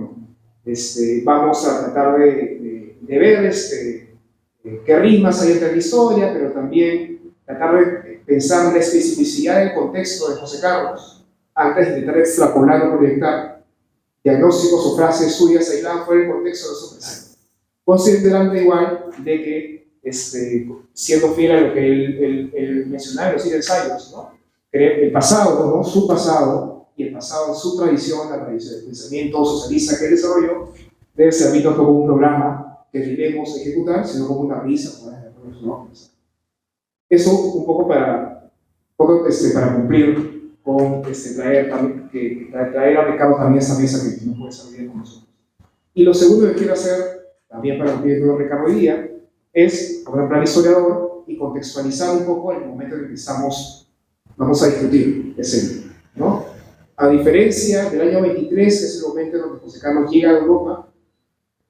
vamos a tratar de ver qué rimas hay entre la historia, pero también tratar de pensar la especificidad del contexto de José Carlos antes de intentar extrapolar o proyectar diagnósticos o frases suyas aisladas fuera del contexto de su presente. Considerando igual de que, siendo fiel a lo que él mencionaba en los ensayos, ¿no? El pasado, ¿no? Su pasado, y el pasado, su tradición, la tradición del pensamiento socialista que él desarrolló, debe ser visto como un programa que debemos ejecutar, sino como una risa, ¿no? Eso un poco para cumplir con traer a Ricardo también esa mesa que no puede salir con nosotros. Y lo segundo que quiero hacer, también para cumplir con Ricardo hoy día, es poner un plan historiador y contextualizar un poco el momento en el que vamos a discutir ese, ¿no? A diferencia del año 23, que es el momento en donde José Carlos llega a Europa,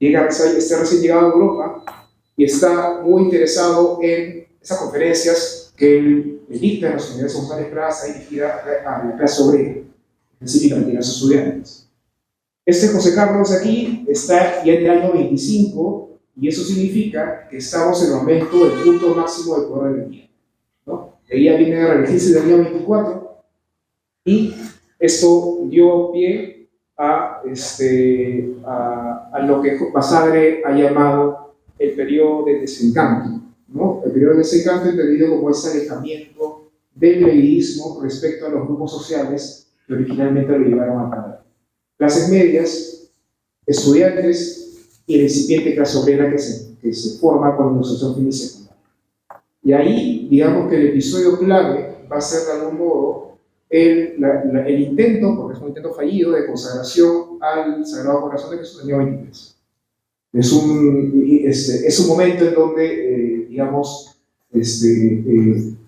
está recién llegado a Europa y está muy interesado en esas conferencias que él dicta en las universidades González Plaza dirigida a la clase obrera, específicamente a los estudiantes. José Carlos aquí está ya en el año 25 y eso significa que estamos en el momento del punto máximo del poder de la guía, ¿no? Ella viene a reelegirse del año 24 y esto dio pie a lo que Basadre ha llamado el periodo de desencanto, ¿no? El periodo de desencanto entendido como ese alejamiento del leidismo respecto a los grupos sociales que originalmente lo llevaron a Canadá. Clases medias, estudiantes y la incipiente clase obrera que se forma con la industrialización fin y secundaria. Y ahí, digamos que el episodio clave va a ser de algún modo el intento, porque es un intento fallido, de consagración al Sagrado Corazón de Jesús en el año 23. Es un momento en donde,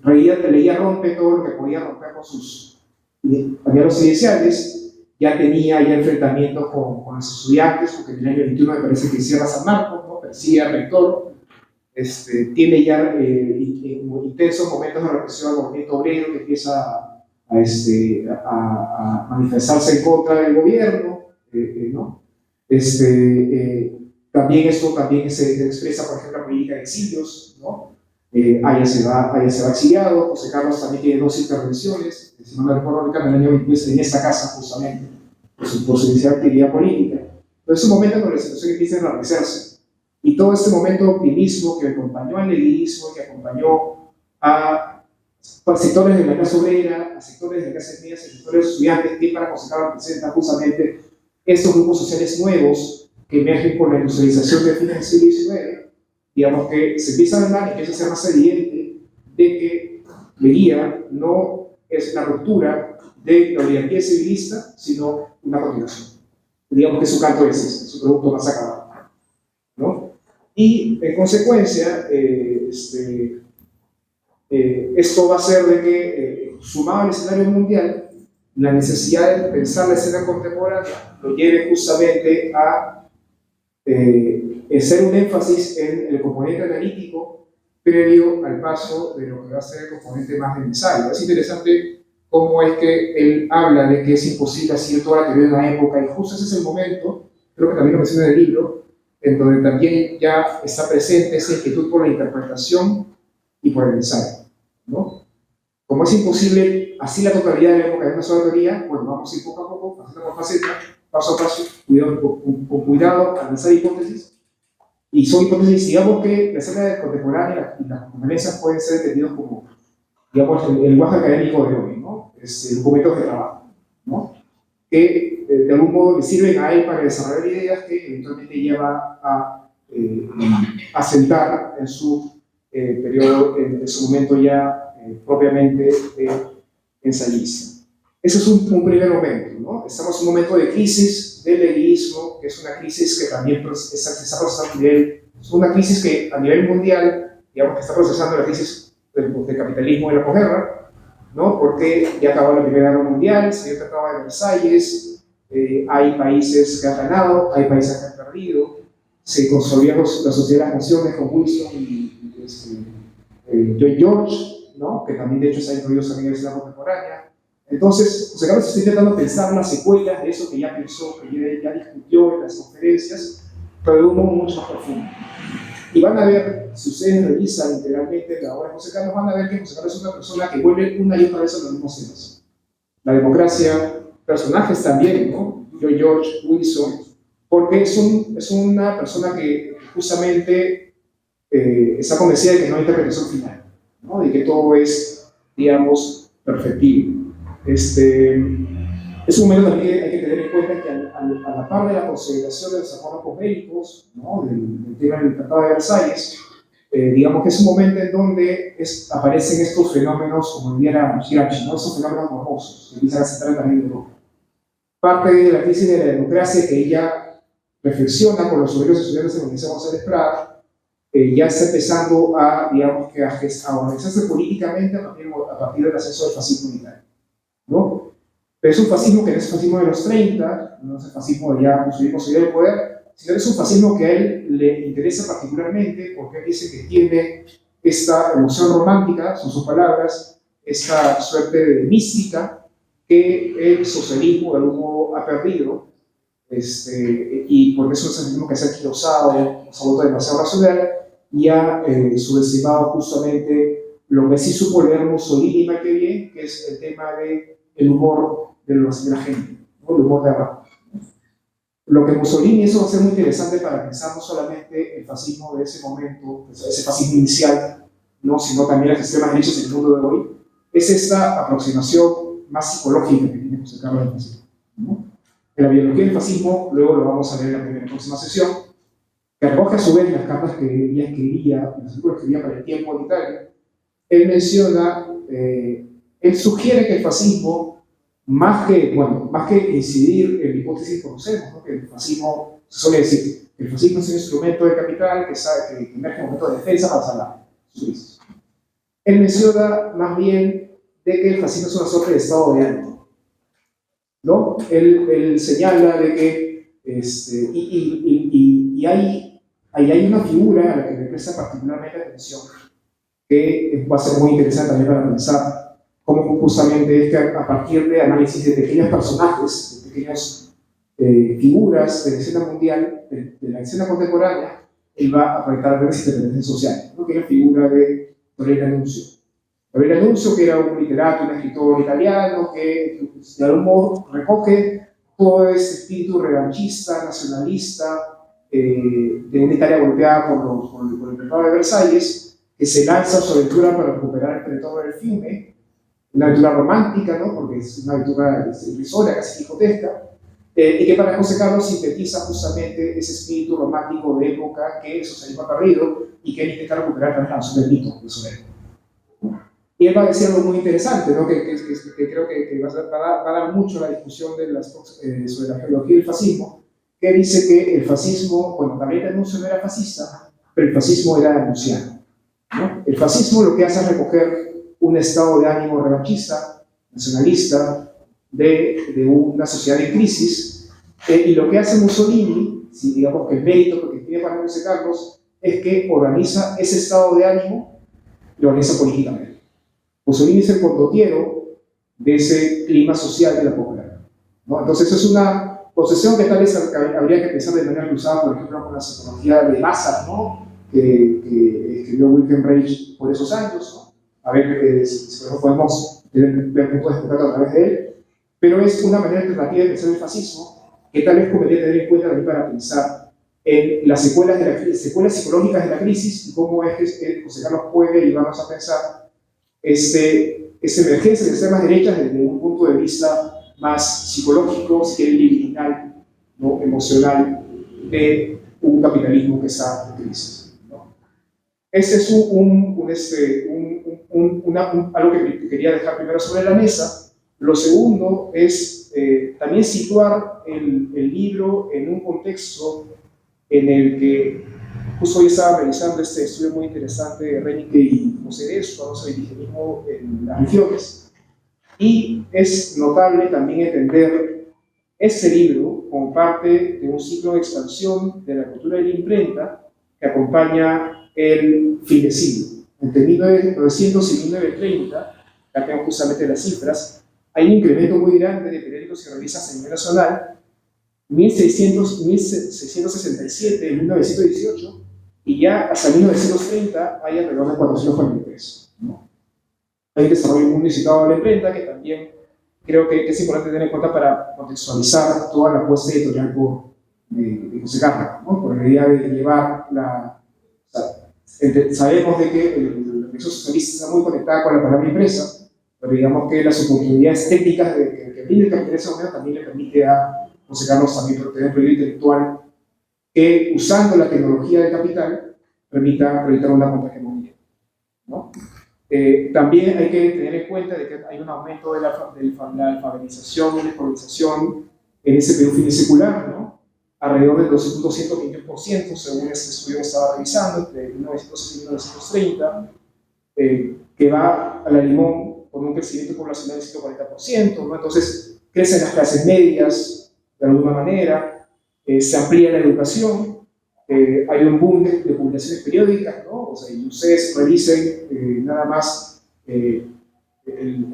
Leía rompe todo lo que podía romper con sus anhelos iniciales, ya tenía enfrentamientos con los estudiantes, porque en el año 21 me parece que cierra San Marcos, ¿no? Persigue al rector, tiene ya intensos momentos de represión al movimiento obrero que empieza a manifestarse en contra del gobierno, ¿no? También esto también se expresa, por ejemplo, la política de exilios, ¿no? Allá se va exiliado. José Carlos también tiene 2 intervenciones, si no me recuerdo ahorita, en el año 23, en esta casa justamente, por su inicial actividad política. Entonces es un momento en donde la situación empieza a enrarecerse. Y todo este momento de optimismo que acompañó al leguismo, que acompañó a sectores de la clase obrera, a sectores de clases medias, a sectores de estudiantes, que para José Carlos representa justamente estos grupos sociales nuevos que emergen por la industrialización del fin del siglo XIX, digamos que se empieza a dar y empieza a ser más evidente de que Leguía no es la ruptura de la oligarquía civilista, sino una continuación. Digamos que su canto es ese, su producto más acabado, ¿no? Y en consecuencia, esto va a ser de que, sumado al escenario mundial, la necesidad de pensar la escena contemporánea lo lleve justamente a hacer un énfasis en el componente analítico previo al paso de lo que va a ser el componente más necesario. Es interesante cómo es que él habla de que es imposible hacer toda la teoría de una época, y justo ese es el momento, creo que también lo menciona en el libro, en donde también ya está presente esa inquietud por la interpretación y por el ensayo, ¿no? Como es imposible así la totalidad de la época de una sola teoría, bueno, vamos a ir poco a poco, faceta por faceta, paso a paso, con cuidado, a lanzar hipótesis. Y son hipótesis, digamos que la escena contemporánea y las conferencias pueden ser entendidos como, digamos, el lenguaje académico de hoy, ¿no? Documentos de trabajo, ¿no? Que de algún modo le sirven a él para desarrollar ideas que eventualmente lleva a sentar en su periodo, en su momento ya propiamente ensayista. Ese es un primer momento, ¿no? Estamos en un momento de crisis del leguismo, que es una crisis que también está procesando a nivel, es una crisis que a nivel mundial, digamos que está procesando la crisis del capitalismo y la posguerra, ¿no? Porque ya acabó la Primera Guerra Mundial, se dio el Tratado de Versalles, hay países que han ganado, hay países que han perdido, se consolidaron la Sociedad de las Naciones con Wilson y Lloyd George, ¿no? Que también de hecho se ha incluido en la universidad contemporánea. Entonces, José Carlos está intentando pensar las secuelas de eso que ya pensó, que ya discutió en las conferencias, pero de un modo mucho más profundo. Y van a ver, si ustedes revisan integralmente la obra de José Carlos, van a ver que José Carlos es una persona que vuelve una y otra vez a los mismos temas. La democracia, personajes también, ¿no? Lloyd George, Wilson, porque es una persona que justamente está convencida de que no hay interpretación final, ¿no? De que todo es, digamos, perfectible. Es un momento también que hay que tener en cuenta que a la par de la consolidación de los acuerdos bélicos, ¿no? del tema del Tratado de Versalles, digamos que es un momento en donde aparecen estos fenómenos, como diría Gramsci, ¿no? Estos fenómenos morbosos, que empiezan a centrar también en Europa. Parte de la crisis de la democracia que ella reflexiona con los obreros estudiantes de la Universidad González Prada, ya está empezando a, digamos, a organizarse políticamente a partir del ascenso del fascismo unitario, ¿no? Pero es un fascismo que no es el fascismo de los 30, no es el fascismo de ya consolidar el poder, sino que es un fascismo que a él le interesa particularmente porque él dice que tiene esta emoción romántica, son sus palabras, esta suerte de mística que el socialismo de algún modo ha perdido, y porque es un socialismo que se ha anquilosado, se ha vuelto demasiado racional y ha subestimado justamente lo que sí supo leer Mussolini más que bien, que es el tema del humor de la gente, ¿no? El humor de abajo. Lo que Mussolini, eso va a ser muy interesante para pensar no solamente el fascismo de ese momento, ese fascismo inicial, ¿no? Sino también las extremas derechas en el mundo de hoy, es esta aproximación más psicológica que tiene José Carlos del fascismo, ¿no? En la biología del fascismo, luego lo vamos a ver en la próxima sesión, que recoge a su vez las cartas que ella escribía, los artículos que escribía para el tiempo en Italia. Él menciona, él sugiere que el fascismo, más que incidir en la hipótesis que conocemos, ¿no? Que el fascismo, se suele decir, el fascismo es un instrumento de capital que emerge en momento de defensa para salvar sus crisis. Él menciona más bien de que el fascismo es una suerte de estado de ánimo, ¿no? Él señala de que hay ahí hay una figura a la que me presta particularmente atención, que va a ser muy interesante también para pensar cómo justamente es que a partir de análisis de pequeños personajes, de pequeñas figuras de la escena mundial, de la escena contemporánea, él va a proyectar grandes intervenciones sociales, ¿no? Que es la figura de Gabriel D'Annunzio. Gabriel D'Annunzio, que era un literato, un escritor italiano, que de algún modo recoge todo ese espíritu revanchista, nacionalista, de una Italia golpeada por el Tratado de Versalles, que se lanza su aventura para recuperar el territorio del Fiume, una aventura romántica, ¿no? Porque es una aventura irrisoria, casi quijotesca, y que para José Carlos sintetiza justamente ese espíritu romántico de época que el socialismo ha perdido y que él intenta recuperar tras la noción del mito de su época. Y él va a decir algo muy interesante, ¿no? que creo que va a dar mucho la discusión sobre la geología del fascismo, que dice que el fascismo, bueno, Gabriel D'Annunzio no era fascista, pero el fascismo era denunciano, ¿no? El fascismo lo que hace es recoger un estado de ánimo revanchista, nacionalista, de una sociedad en crisis, y lo que hace Mussolini, si digamos que el mérito que tiene para José Carlos, es que organiza ese estado de ánimo y lo organiza políticamente. Mussolini es el condotiero de ese clima social de la popularidad, ¿no? Entonces es una posesión que tal vez habría que pensar de manera cruzada, por ejemplo, con la sociología de masa, ¿no? que escribió Wilhelm Reich por esos años, ¿no? A ver si podemos ver puntos de contacto a través de él, pero es una manera alternativa de pensar el fascismo que tal vez convendría tener en cuenta también para pensar en las secuelas psicológicas de la crisis y cómo es que José Carlos puede llevarnos a pensar esta emergencia de extremas derechas desde un punto de vista más psicológico, si quiere, libidinal, ¿no? Emocional, de un capitalismo que está en crisis, ¿no? Este es algo que quería dejar primero sobre la mesa. Lo segundo es también situar el libro en un contexto en el que justo hoy estaba realizando este estudio muy interesante de Renike y José de sobre el indigenismo en las regiones, y es notable también entender este libro como parte de un ciclo de expansión de la cultura de la imprenta que acompaña el fin de siglo. Entre 1900 y 1930, acá tengo justamente las cifras, hay un incremento muy grande de periódicos y revistas a nivel nacional, 1667 en 1918, y ya hasta 1930 hay alrededor de 443, ¿no? Hay un desarrollo muy necesitado de la imprenta que también creo que es importante tener en cuenta para contextualizar toda la apuesta editorial de José Carlos, ¿no? Por la idea de llevar sabemos de que la Revolución Socialista está muy conectada con la palabra impresa, pero digamos que las oportunidades técnicas que brinda el capitalismo también le permite a José Carlos también tener un proyecto intelectual que, usando la tecnología del capital, permita proyectar una contrahegemonía, ¿no? También hay que tener en cuenta de que hay un aumento de la alfabetización y la escolarización en ese Perú finisecular, ¿no? Alrededor del 221%, según este estudio que estaba revisando, entre 1900 y 1930, que va a la limón con un crecimiento poblacional del 140%, ¿no? Entonces, crecen las clases medias, de alguna manera, se amplía la educación, hay un boom de publicaciones periódicas, ¿no? O sea, y ustedes revisen nada más lo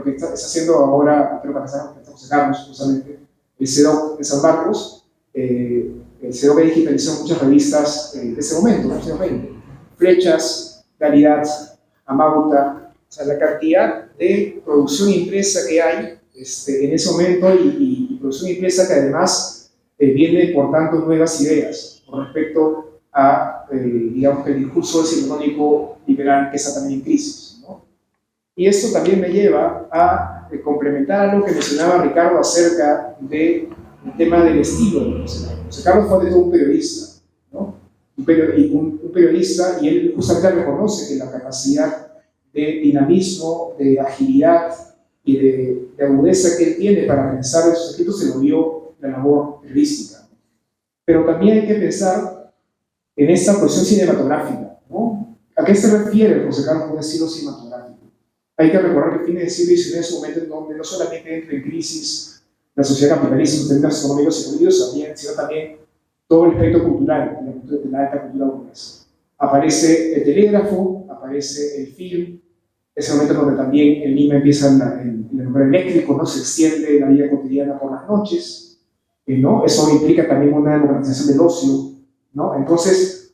que está haciendo ahora, creo que estamos sacando justamente, el CEDOC de San Marcos. El CEDOC digitalizó muchas revistas de ese momento, en los años 20. Flechas, Calidad, Amauta, o sea, la cantidad de producción impresa que hay en ese momento y producción impresa que además viene portando nuevas ideas con respecto a, digamos, que el discurso decimonónico liberal que está también en crisis, ¿no? Y esto también me lleva a complementar lo que mencionaba Ricardo acerca del tema del estilo de José Carlos. José Carlos fue de todo un periodista, ¿no? Un periodista, y él justamente reconoce que la capacidad de dinamismo, de agilidad y de agudeza que él tiene para pensar en sus escritos se lo dio la labor periodística. Pero también hay que pensar en esta cuestión cinematográfica, ¿no? ¿A qué se refiere José Carlos con un estilo cinematográfico? Hay que recordar que fines del siglo XIX es un momento en donde no solamente entra en crisis la sociedad capitalista en términos económicos y políticos, sino también todo el espectro cultural, de la alta cultura burguesa. Aparece el telégrafo, aparece el film, es el momento donde también en Lima empieza el alumbrado eléctrico, ¿no? Se extiende la vida cotidiana por las noches, ¿no? Eso implica también una democratización del ocio, ¿no? Entonces,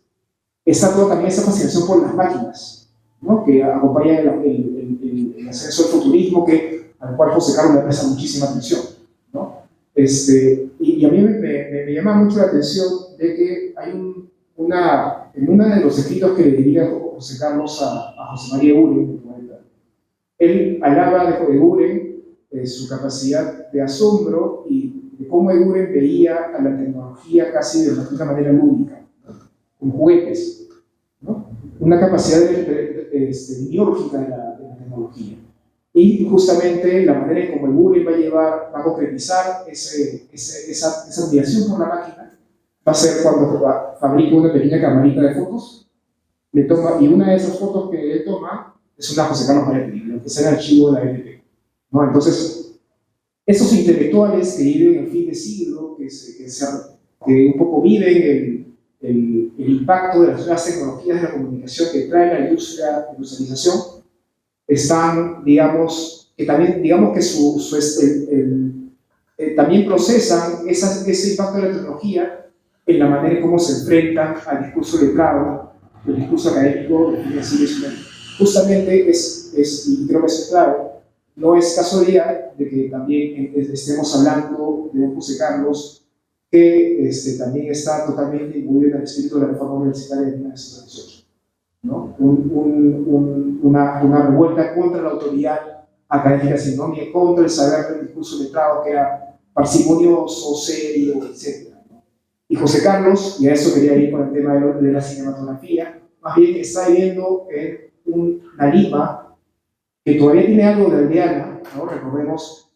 está toda también esa fascinación por las máquinas, ¿no? Que acompaña el ascenso del futurismo, al cual José Carlos le presta muchísima atención, ¿no? Y a mí me llama mucho la atención de que hay en uno de los escritos que le diría José Carlos a José María Eguren, él hablaba de Eguren, su capacidad de asombro y de cómo Eguren veía a la tecnología casi de una manera lúdica, con juguetes, ¿no? Una capacidad biológica de la tecnología. Y justamente la manera en cómo Eguren va a concretizar esa admiración por la máquina va a ser cuando fabrica una pequeña camarita de fotos, y una de esas fotos que él toma es una José Carlos María Película, que está en el archivo de la LP, ¿no? Entonces, esos intelectuales que viven el fin de siglo, que un poco viven el impacto de las nuevas tecnologías de la comunicación que trae la industrialización, están, digamos, que también, digamos que también procesan ese impacto de la tecnología en la manera en cómo se enfrentan al discurso letrado, el discurso académico del fin del siglo XIX. Justamente y creo que es clave, no es casualidad de que también estemos hablando de un José Carlos que también está totalmente imbuido en el espíritu de la reforma universitaria de 1918, ¿no? Una revuelta contra la autoridad académica sinónima, contra el saber del discurso letrado que era parsimonioso, serio, etc. ¿no? Y José Carlos, y a eso quería ir con el tema de la cinematografía, más bien está viendo una Lima que todavía tiene algo de aldeana, ¿no? Recordemos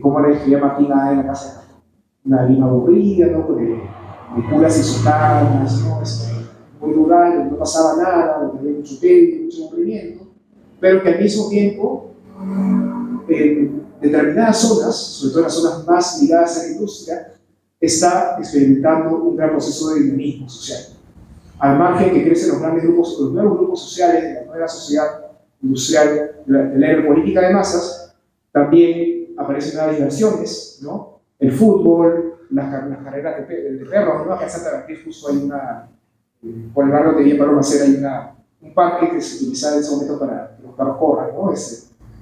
cómo la escribía Martina en la casa de Castro. Una Lima aburrida, ¿no? de curas y sotanas, ¿no? Muy rural, donde no pasaba nada, donde había mucho tedio, mucho aburrimiento, pero que al mismo tiempo, en determinadas zonas, sobre todo las zonas más ligadas a la industria, está experimentando un gran proceso de dinamismo social. Al margen que crecen los nuevos grupos sociales de la nueva sociedad industrial, de la era política de masas, también aparecen nuevas diversiones, ¿no? El fútbol, las carreras de perros, ¿no? Acá en Santa Beatriz justo hay por el barrio de Villa Pablo Macera hay un parque que se utilizaba en ese momento para que los perros corran, ¿no?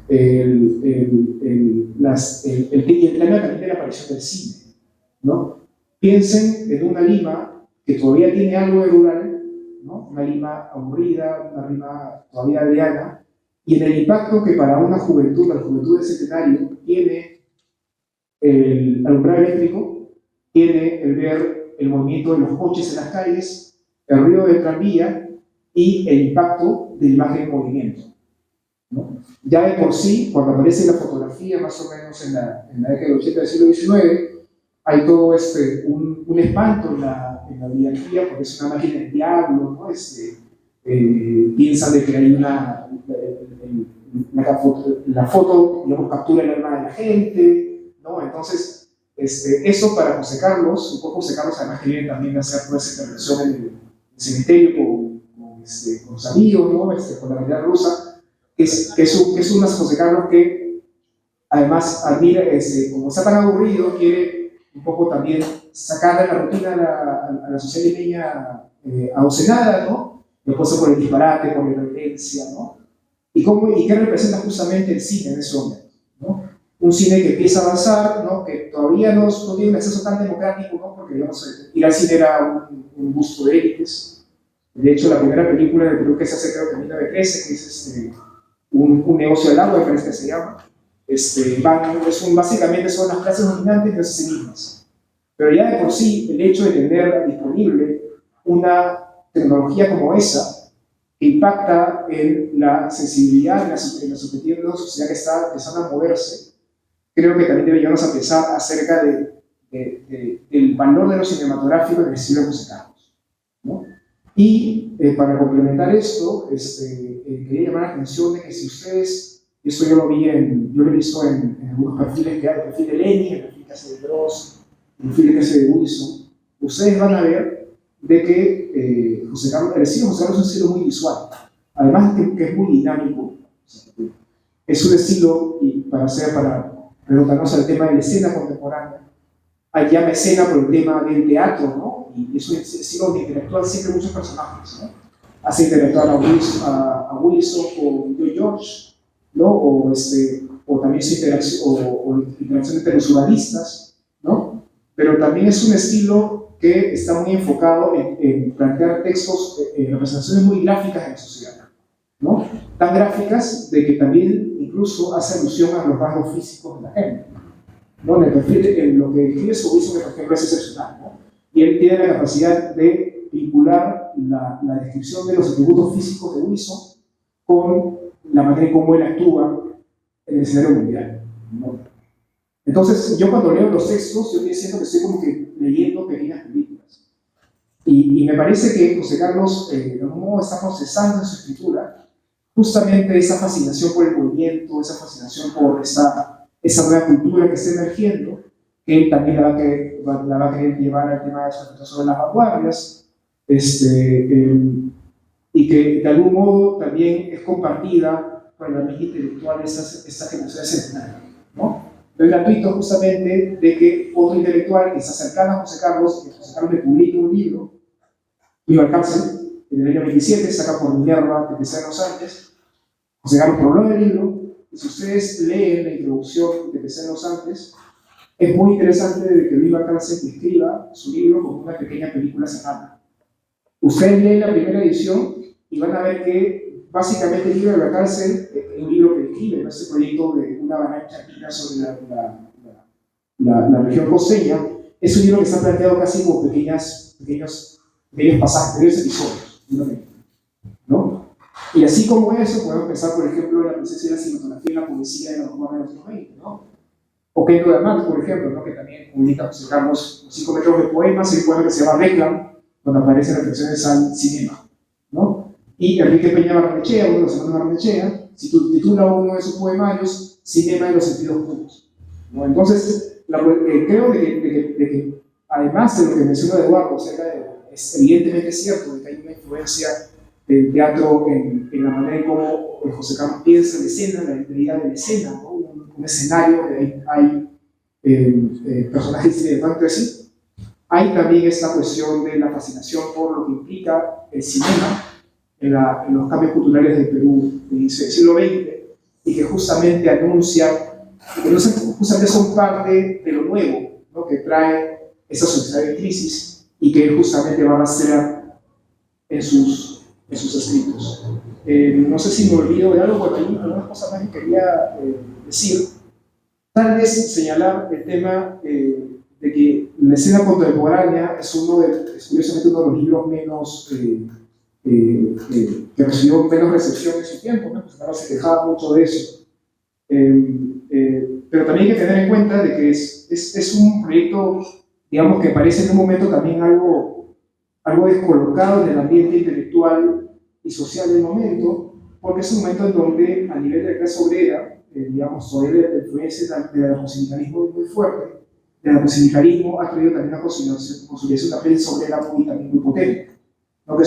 El tema también de la aparición del cine, ¿no? Piensen en una Lima que todavía tiene algo de rural, ¿no? Una Lima aburrida, una Lima todavía aldeana, y en el impacto que para una juventud, la juventud del centenario, tiene el alumbrado eléctrico, tiene el ver el movimiento de los coches en las calles, el ruido del tranvía y el impacto de la imagen en movimiento, ¿no? Ya de por sí, cuando aparece la fotografía, más o menos en la década del 80 del siglo XIX, hay todo un espanto en la biografía, porque es una máquina del diablo, ¿no? Piensan de que hay la foto, digamos, captura el alma de la gente, ¿no? Entonces, eso para José Carlos, un poco José Carlos además que viene también a hacer toda esa intervención en el cementerio con los amigos, ¿no? Con la realidad rusa, que es un José Carlos que además admira, como está tan aburrido, quiere un poco también sacar de la rutina a la sociedad limeña adocenada, ¿no? Después por el disparate, por la violencia, ¿no? ¿Y qué representa justamente el cine en ese momento, ¿no? Un cine que empieza a avanzar, ¿no? Que todavía no tiene un acceso tan democrático, ¿no? Porque, digamos, ir al cine era un gusto de élites. De hecho, la primera película de Perú que se hace, creo que en 1913, que es un negocio del agua, me parece que se llama, básicamente son las clases dominantes de sí mismas. Pero ya de por sí, el hecho de tener disponible una tecnología como esa, que impacta en la sensibilidad, en la subjetividad de una sociedad que está empezando a moverse, creo que también debe llevarnos a pensar acerca del valor de lo cinematográfico en el siglo de José Carlos, ¿no? Y para complementar esto, quería llamar la atención de que si ustedes, esto yo lo he visto en algunos perfiles que hay, el perfil de Lenin, el perfil que hace de Gross, el perfil que hace de Wilson, ustedes van a ver de que el estilo de José Carlos es un estilo muy visual, además que es muy dinámico. Es un estilo, y para preguntarnos al tema de la escena contemporánea, hay llama escena por el tema del teatro, ¿no? Y es un estilo donde interactúan siempre muchos personajes, ¿no? Hace interactuar a Wilson con Joe George, ¿no? O también su interacción, o interacción entre los urbanistas, ¿no? Pero también es un estilo que está muy enfocado en plantear textos, representaciones muy gráficas de la sociedad, ¿no? Tan gráficas de que también incluso hace alusión a los rasgos físicos de la gente, ¿no? En lo que describe su Wilson, por ejemplo, es excepcional, ¿no? Y él tiene la capacidad de vincular la descripción de los atributos físicos de Wilson con la manera en cómo él actúa en el escenario mundial, ¿no? Entonces, yo cuando leo los textos, yo siento que estoy como que leyendo pequeñas películas. Y me parece que José Carlos, de algún modo, está procesando en su escritura justamente esa fascinación por el movimiento, esa fascinación por esa nueva cultura que está emergiendo, que él también la va a querer llevar al tema de su reflexión sobre las vanguardias, y que de algún modo también es compartida por la mente intelectual de esta generación centenaria, ¿no? No es gratuito justamente de que otro intelectual que se acercaba a José Carlos, que José Carlos le publica un libro, Viva el Cárcel, en el año 27, saca por Minerva de 13 años antes. José Carlos promueve el libro, y si ustedes leen la introducción de 13 años antes, es muy interesante de que Viva el Cárcel escriba su libro como una pequeña película cerrada. Ustedes leen la primera edición y van a ver que básicamente el libro de la cárcel es un libro que describe, ¿no?, ese proyecto de una avalancha andina sobre la región costeña. Es un libro que está planteado casi como pequeños pasajes, pequeños episodios, ¿no? Y así como eso, podemos pensar, por ejemplo, en la presencia de la cinematografía y la poesía de la vanguardia de los 90, ¿no? O Pedro de Amat, por ejemplo, ¿no?, que también publica José Carlos 5 metros de poemas, y un poema que se llama Reclam, donde aparecen reflexiones al cinema, ¿no? Y Enrique Peña Barrenechea, uno de los hermanos Barrenechea, titula uno de sus poemarios Cinema de los sentidos puros, ¿no? Entonces, creo de que además de lo que menciona Eduardo, es evidentemente cierto de que hay una influencia del teatro en la manera en cómo José Carlos piensa la escena, la idea de la escena, ¿no? Un escenario donde hay personajes que se levantan entre sí. Hay también esta cuestión de la fascinación por lo que implica el cinema en los cambios culturales del Perú del siglo XX, y que justamente anuncia, que justamente son parte de lo nuevo, ¿no?, que trae esa sociedad de crisis, y que él justamente va a rastrear en sus escritos. No sé si me olvido de algo, porque hay algunas cosas más que quería decir. Tal vez señalar el tema de que la escena contemporánea es curiosamente uno de los libros menos que recibió menos recepción en su tiempo, ¿no? Pues claro, se quejaba mucho de eso. Pero también hay que tener en cuenta de que es un proyecto, digamos, que parece en un momento también algo descolocado en el ambiente intelectual y social del momento, porque es un momento en donde a nivel de la clase obrera, digamos, todavía la influencia del anarcosindicalismo es muy fuerte. El anarcosindicalismo ha traído también una consolidación de una prensa obrera también muy potente, ¿no?, que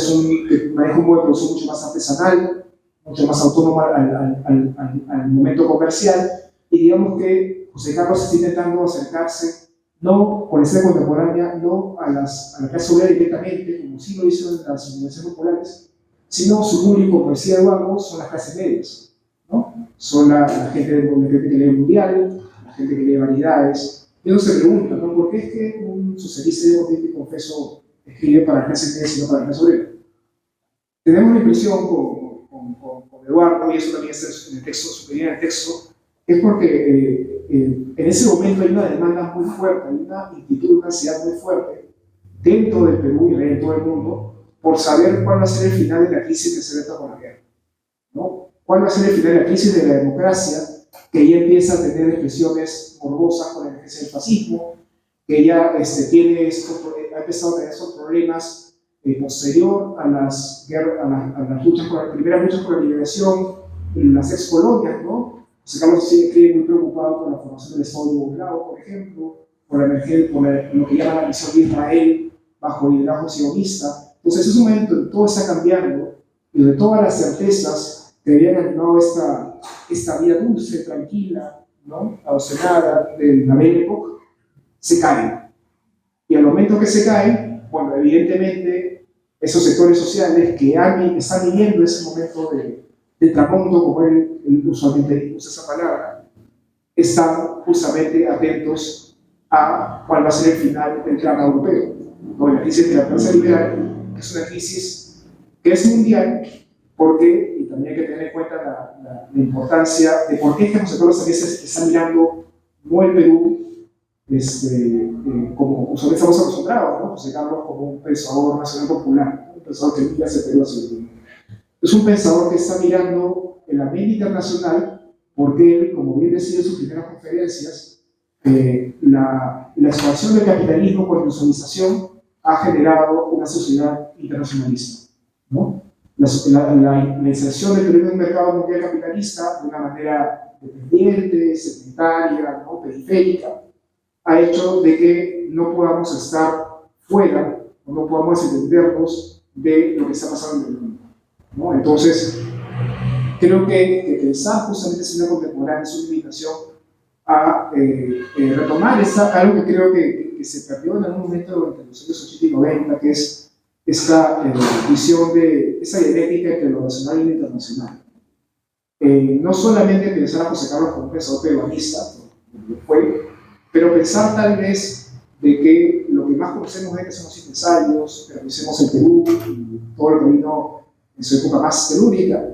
maneja un modo de producción mucho más artesanal, mucho más autónomo al momento comercial, y digamos que José Carlos está intentando acercarse no por la escena contemporánea, no a la clase obrera directamente, como sí lo hizo en las universidades populares, sino su público, como decía Eduardo, son las clases medias, ¿no? Son la gente que lee Mundial, la gente que lee Variedades. Y uno se pregunta, ¿no?, ¿por qué es que un socialista de confeso escribe para la clase media y no para la clase obrera? Tenemos la impresión con Eduardo, y eso también está en el texto, sugerir en el texto, es porque en ese momento hay una demanda muy fuerte, hay una inquietud, una ansiedad muy fuerte dentro del Perú y de todo el mundo por saber cuál va a ser el final de la crisis que se veta con la guerra, ¿no? ¿Cuál va a ser el final de la crisis de la democracia, que ya empieza a tener expresiones morbosas con la emergencia del fascismo, que ya ha empezado a tener estos problemas posterior a las luchas primeras luchas por la liberación en las ex colonias, ¿no? José Carlos sigue muy preocupado por la formación del Estado yugoslavo, por ejemplo, por lo que llaman la misión de Israel bajo liderazgo sionista. Entonces es un momento en que todo está cambiando y de todas las certezas que habían animado esta vida dulce, tranquila, ¿no? Adocenada de la Belle Époque, se caen. Y al momento que se caen, bueno, evidentemente esos sectores sociales que están viviendo ese momento de tramonto, como él usualmente usa esa palabra, están justamente atentos a cuál va a ser el final del plan europeo. ¿No? La crisis de la plaza liberal, que es una crisis que es mundial, porque, y también hay que tener en cuenta la importancia de por qué los sectores también se están mirando no el Perú, como usualmente estamos acostumbrados, ¿no? José Carlos como un pensador nacional popular, ¿no? Un pensador que mira hacia el Perú hacia el mundo. Es un pensador que está mirando en la mente internacional porque él, como bien decía en sus primeras conferencias, la expansión del capitalismo por industrialización ha generado una sociedad internacionalista, ¿no? La inserción del Perú en un mercado mundial capitalista de una manera dependiente, sedentaria, ¿no? Periférica, ha hecho de que no podamos estar fuera o no podamos entendernos de lo que está pasando en el mundo, ¿no? Entonces, creo que pensar justamente en una contemporánea es una invitación a retomar algo que creo que se perdió en algún momento durante los años 80 y 90, que es esta visión de esa dialéctica entre lo nacional y lo internacional. No solamente pensar a José Carlos como un pensador peruanista, lo fue, pero pensar tal vez de que lo que más conocemos de él son los ensayos, que conocemos el Perú y todo lo que vino en su época más telúrica,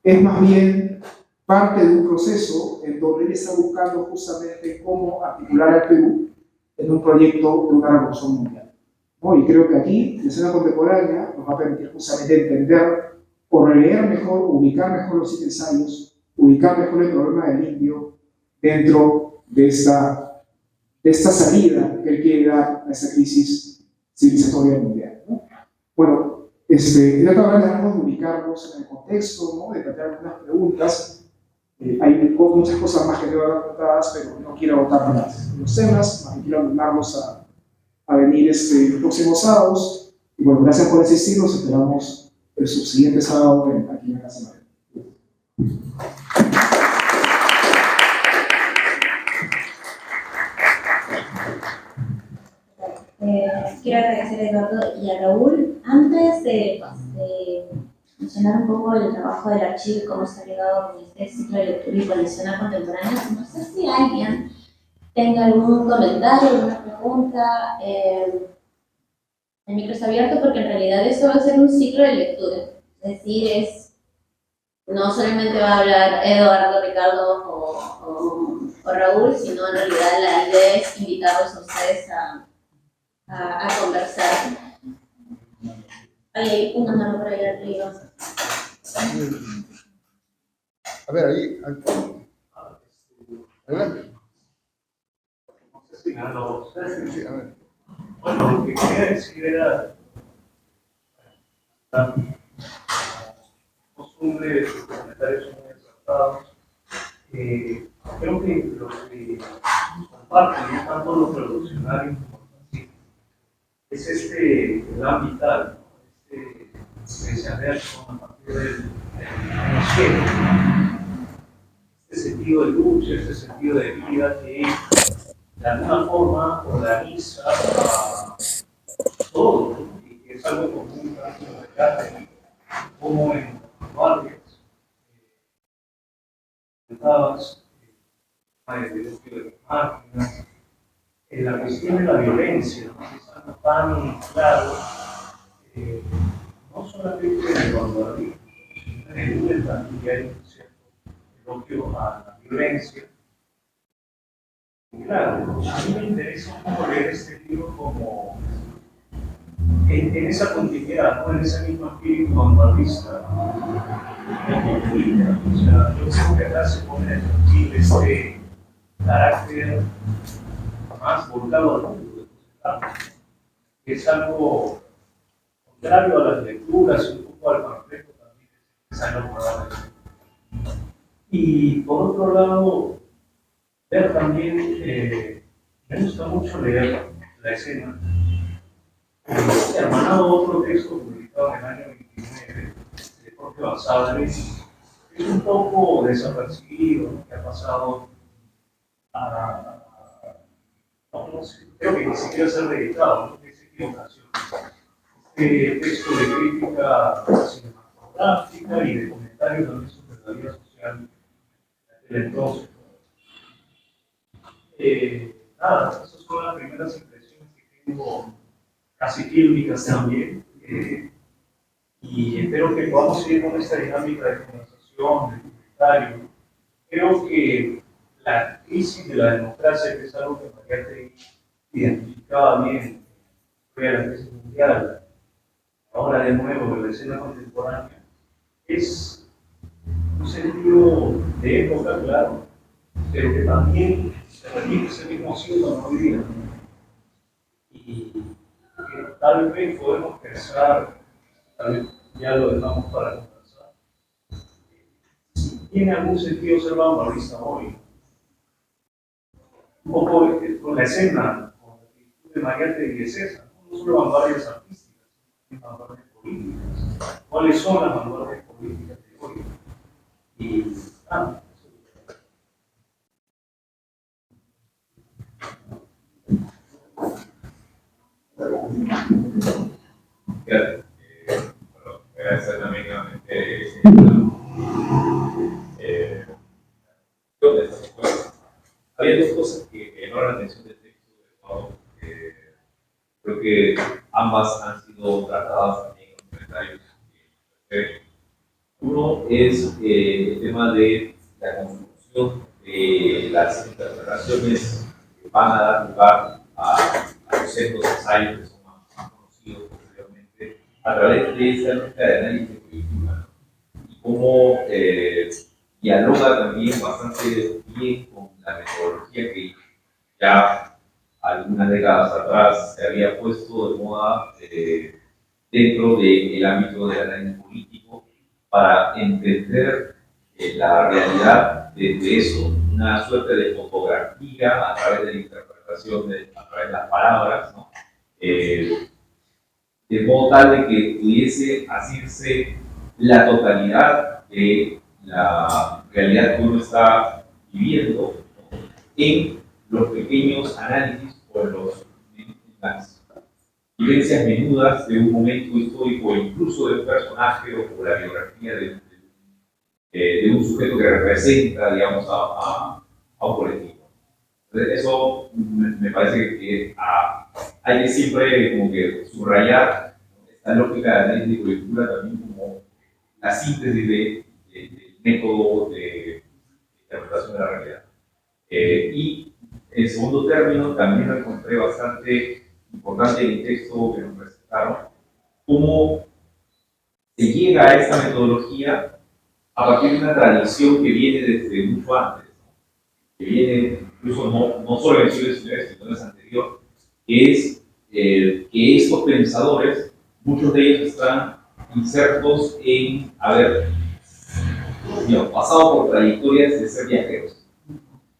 es más bien parte de un proceso en donde él está buscando justamente cómo articular al Perú en un proyecto de una revolución mundial, ¿no? Y creo que aquí, la escena contemporánea nos va a permitir justamente entender o releer mejor, ubicar mejor los 7 ensayos, ubicar mejor el problema del indio dentro de esta salida que él quiere dar a esta crisis civilizatoria mundial, ¿no? Bueno, en esta hora dejamos de ubicarnos en el contexto, ¿no? De plantear algunas preguntas. Hay muchas cosas más que debo haber apuntadas, pero no quiero agotar más los temas, más quiero animarlos a venir los próximos sábados. Y bueno, gracias por asistir, los esperamos el subsiguiente sábado aquí en la Casa Madrid. Quiero agradecer a Eduardo y a Raúl. Antes de mencionar un poco el trabajo del archivo y cómo se ha llegado con este ciclo de lectura y colección contemporánea, no sé si alguien tenga algún comentario, alguna pregunta. El micro está abierto porque en realidad esto va a ser un ciclo de lectura. Es decir, no solamente va a hablar Eduardo, Ricardo o Raúl, sino en realidad la idea es invitarlos a ustedes a conversar. Hay una mano por ahí arriba. A ver, ahí. Adelante. Sí, a ver. Bueno, lo que quería decir era la costumbre de sus comentarios son muy acertados. Creo que lo que comparten, no tanto los revolucionarios como así, es el plan vital, ese anverso a partir del cielo, este sentido de lucha, este sentido de vida que de alguna forma organiza todo, y que es algo común tanto en el arte como en los barrios. Comentabas, el desafío de las máquinas, la cuestión de la violencia, ¿no? Es algo tan claro, no solamente en el vanguardismo, sino en el libre también hay un cierto elogio a la violencia. Claro, a mí me interesa un poco leer este libro como en esa continuidad, ¿no? En ese mismo espíritu vanguardista. O sea, yo creo que acá se pone en perfil este carácter más volcado al mundo, que es algo contrario a las lecturas y un poco al panfleto también que se han logrado. Y por otro lado, ver también, me gusta mucho leer la escena, hermanado otro texto publicado en el año 29 de Jorge Basadre, es un poco desapercibido, ¿no? Que ha pasado no sé, creo que ni siquiera se ha reeditado, ¿no? Es equivocación. Este texto de crítica cinematográfica y de comentarios también sobre la vida social del entonces. Nada, esas son las primeras impresiones que tengo, casi fílmicas también, y espero que podamos seguir con esta dinámica de conversación, de comentario. Creo que la crisis de la democracia, que es algo que Mariátegui identificaba bien en la crisis mundial, ahora de nuevo en la escena contemporánea, es un sentido de época, claro, pero que también se repite ese mismo síntoma hoy día. Y que tal vez podemos pensar, tal vez ya lo dejamos para conversar, si tiene algún sentido ser vanguardista hoy. Un poco con la escena, con la actitud de Mariátegui es esa, no solo vanguardias artísticas, sino vanguardias políticas. ¿Cuáles son las vanguardias políticas de hoy? Y Bueno, gracias también nuevamente. Había dos cosas que me llamaron la atención del texto de Pablo. Creo que ambas han sido tratadas también en los comentarios. Uno es el tema de la construcción de las interpretaciones que van a dar lugar a los centros de ensayo que son más conocidos posteriormente a través de esta lógica de análisis de coyuntura, y cómo dialoga también bastante bien con la metodología que ya algunas décadas atrás se había puesto de moda dentro del ámbito del análisis político para entender la realidad de eso, una suerte de fotografía a través de la interpretación, a través de las palabras, ¿no? De modo tal de que pudiese asirse la totalidad de la realidad que uno está viviendo, ¿no? En los pequeños análisis o en las vivencias menudas de un momento histórico o incluso de un personaje o la biografía de un sujeto que representa, digamos, a un colectivo. Entonces, eso me parece que hay que siempre como que subrayar esta lógica de análisis de coyuntura también como la síntesis del método de interpretación de la realidad. Y en segundo término, también lo encontré bastante importante en el texto que nos presentaron, cómo se llega a esta metodología a partir de una tradición que viene desde mucho antes, ¿no? Que viene incluso no solo en el siglo XIX, sino en el anterior, que es que estos pensadores, muchos de ellos están insertos en haber pasado por trayectorias de ser viajeros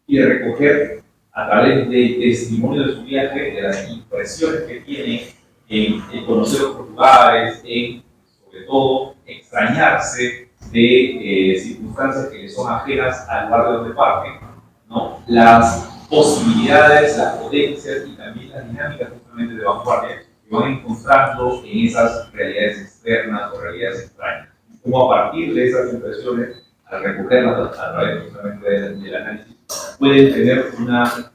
y de recoger a través del testimonio de su viaje, de las impresiones que tienen en conocer otros lugares, en sobre todo extrañarse de circunstancias que son ajenas al lugar de donde parten, ¿no? Las posibilidades, las potencias y también las dinámicas justamente de vanguardia que van encontrando en esas realidades externas o realidades extrañas. Como a partir de esas impresiones, al recogerlas a través justamente del análisis, pueden tener una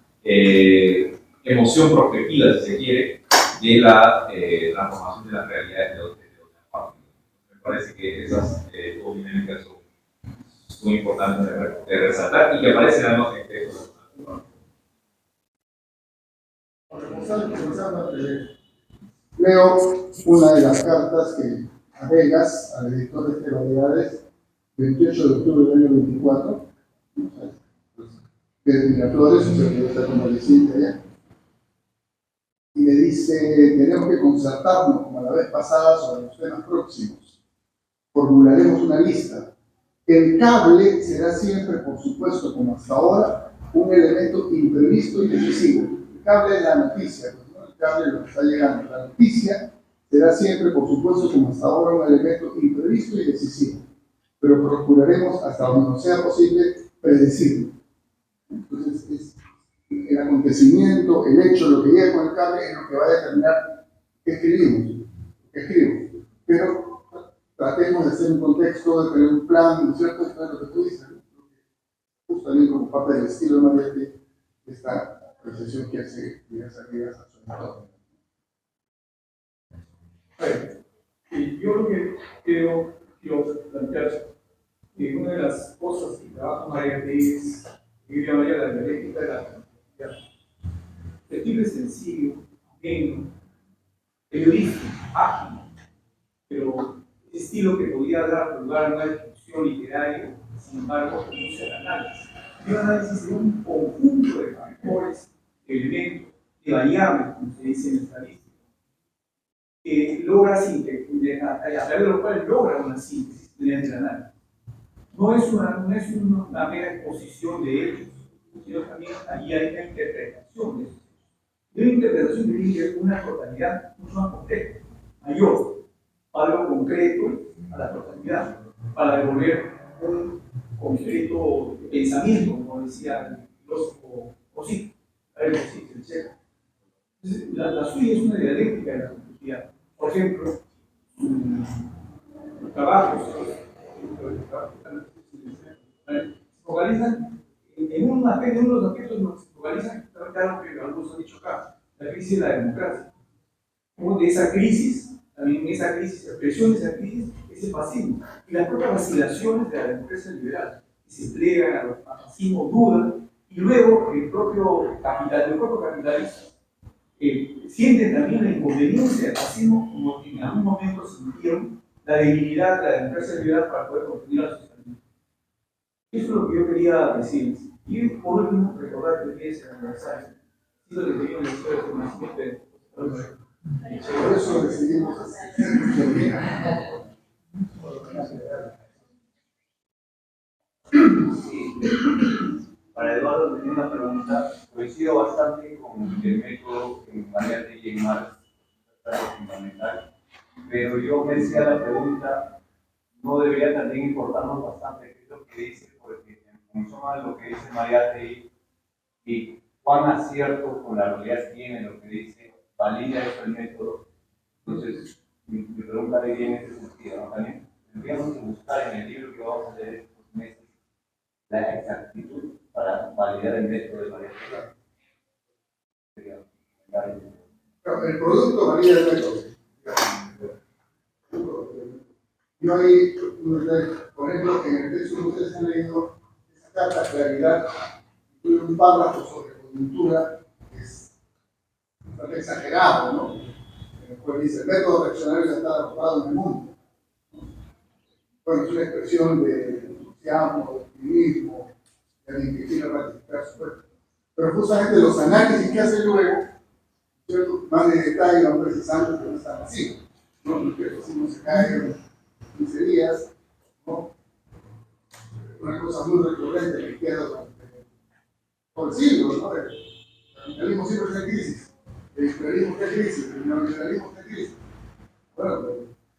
emoción prospectiva, si se quiere, de la transformación de las realidades de otra parte. Me parece que esas dos dinámicas son muy importantes de resaltar y que aparecen además en este texto. Leo una de las cartas que Vegas, al editor de Variedades, 28 de octubre del año 24, que de Miraflores, o sea que está como reciente allá, y le dice: tenemos que concertarnos como la vez pasada sobre los temas próximos. Formularemos una lista. El cable será siempre, por supuesto, como hasta ahora, un elemento imprevisto y decisivo. El cable es la noticia, ¿no? El cable lo que está llegando. La noticia será siempre, por supuesto, como hasta ahora, un elemento imprevisto y decisivo, pero procuraremos, hasta donde nos sea posible, predecirlo. Entonces, es el acontecimiento, el hecho, lo que llega con el cable, es lo que va a determinar qué escribimos. Pero tratemos de hacer un contexto, de tener un plan, ¿no es cierto? Esto es lo que tú dices, ¿no? Justo también como parte del estilo de Mariette, esta apreciación que hace diversas ideas a su entorno. Y yo lo que quiero plantear que una de las cosas que trabaja Mariette es, yo diría, la dialéctica de la complejidad. Escribe sencillo, ameno, periodístico, ágil, pero ese estilo que podría dar lugar a una discusión literaria, sin embargo, conduce al análisis. Y un análisis de un conjunto de factores, de elementos, de variables, como se dice en estadística, que logra síntesis, a través de lo cual logra una síntesis mediante el análisis. No es una mera exposición de hechos, sino también ahí hay una interpretación de esos hechos. Y una interpretación que tiene que ver con una totalidad mucho más compleja, mayor, algo concreto a la totalidad, para devolver un concreto pensamiento, como decía el filósofo Osip, etc. Entonces, la suya es una dialéctica de la complejidad. Por ejemplo, los trabajos se focalizan en uno de los aspectos donde se focalizan, claro que algunos han dicho acá, la crisis de la democracia. Como de esa crisis, también en esa crisis, la expresión de esa crisis es el fascismo y las propias vacilaciones de la democracia liberal, que se entregan al fascismo, dudan, y luego el propio capitalismo sienten también la inconveniencia del fascismo, como que en algún momento sintieron la debilidad de la democracia liberal para poder contener al socialismo. Eso es lo que yo quería decirles. Y por último, recordar que el día es el aniversario. Sí, lo que tenía en la historia de nacimiento de por eso decidimos hacer. Para Eduardo tenía una pregunta. Coincido bastante con el método en Mariette y en Marx, es fundamental. Pero yo me decía la pregunta, no debería también importarnos bastante qué es lo que dice, porque en función a lo que dice Mariette y cuán acierto con la realidad tiene lo que dice, valida eso el método. Entonces, mi pregunta le viene en ese sentido, ¿no? También tendríamos que buscar en el libro que vamos a leer estos meses la exactitud para validar el método de Mariette. El producto valida el método. Yo ahí, por ejemplo, en el texto que ustedes han leído, esa carta claridad, incluye un párrafo sobre coyuntura, que es bastante exagerado, ¿no? En el cual dice: el método reaccionario ya está adoptado en el mundo. Bueno, es una expresión de entusiasmo, de optimismo, de alguien que quiere ratificar su cuerpo. Pero justamente los análisis que hace luego, ¿cierto?, más de detalle van precisando que no están así, ¿no? Porque el fascismo se cae en 15 días, ¿no? Una cosa muy recurrente en la izquierda por siglos, ¿no? El capitalismo siempre está en crisis, el imperialismo está en crisis, el neoliberalismo está en crisis. Bueno, pero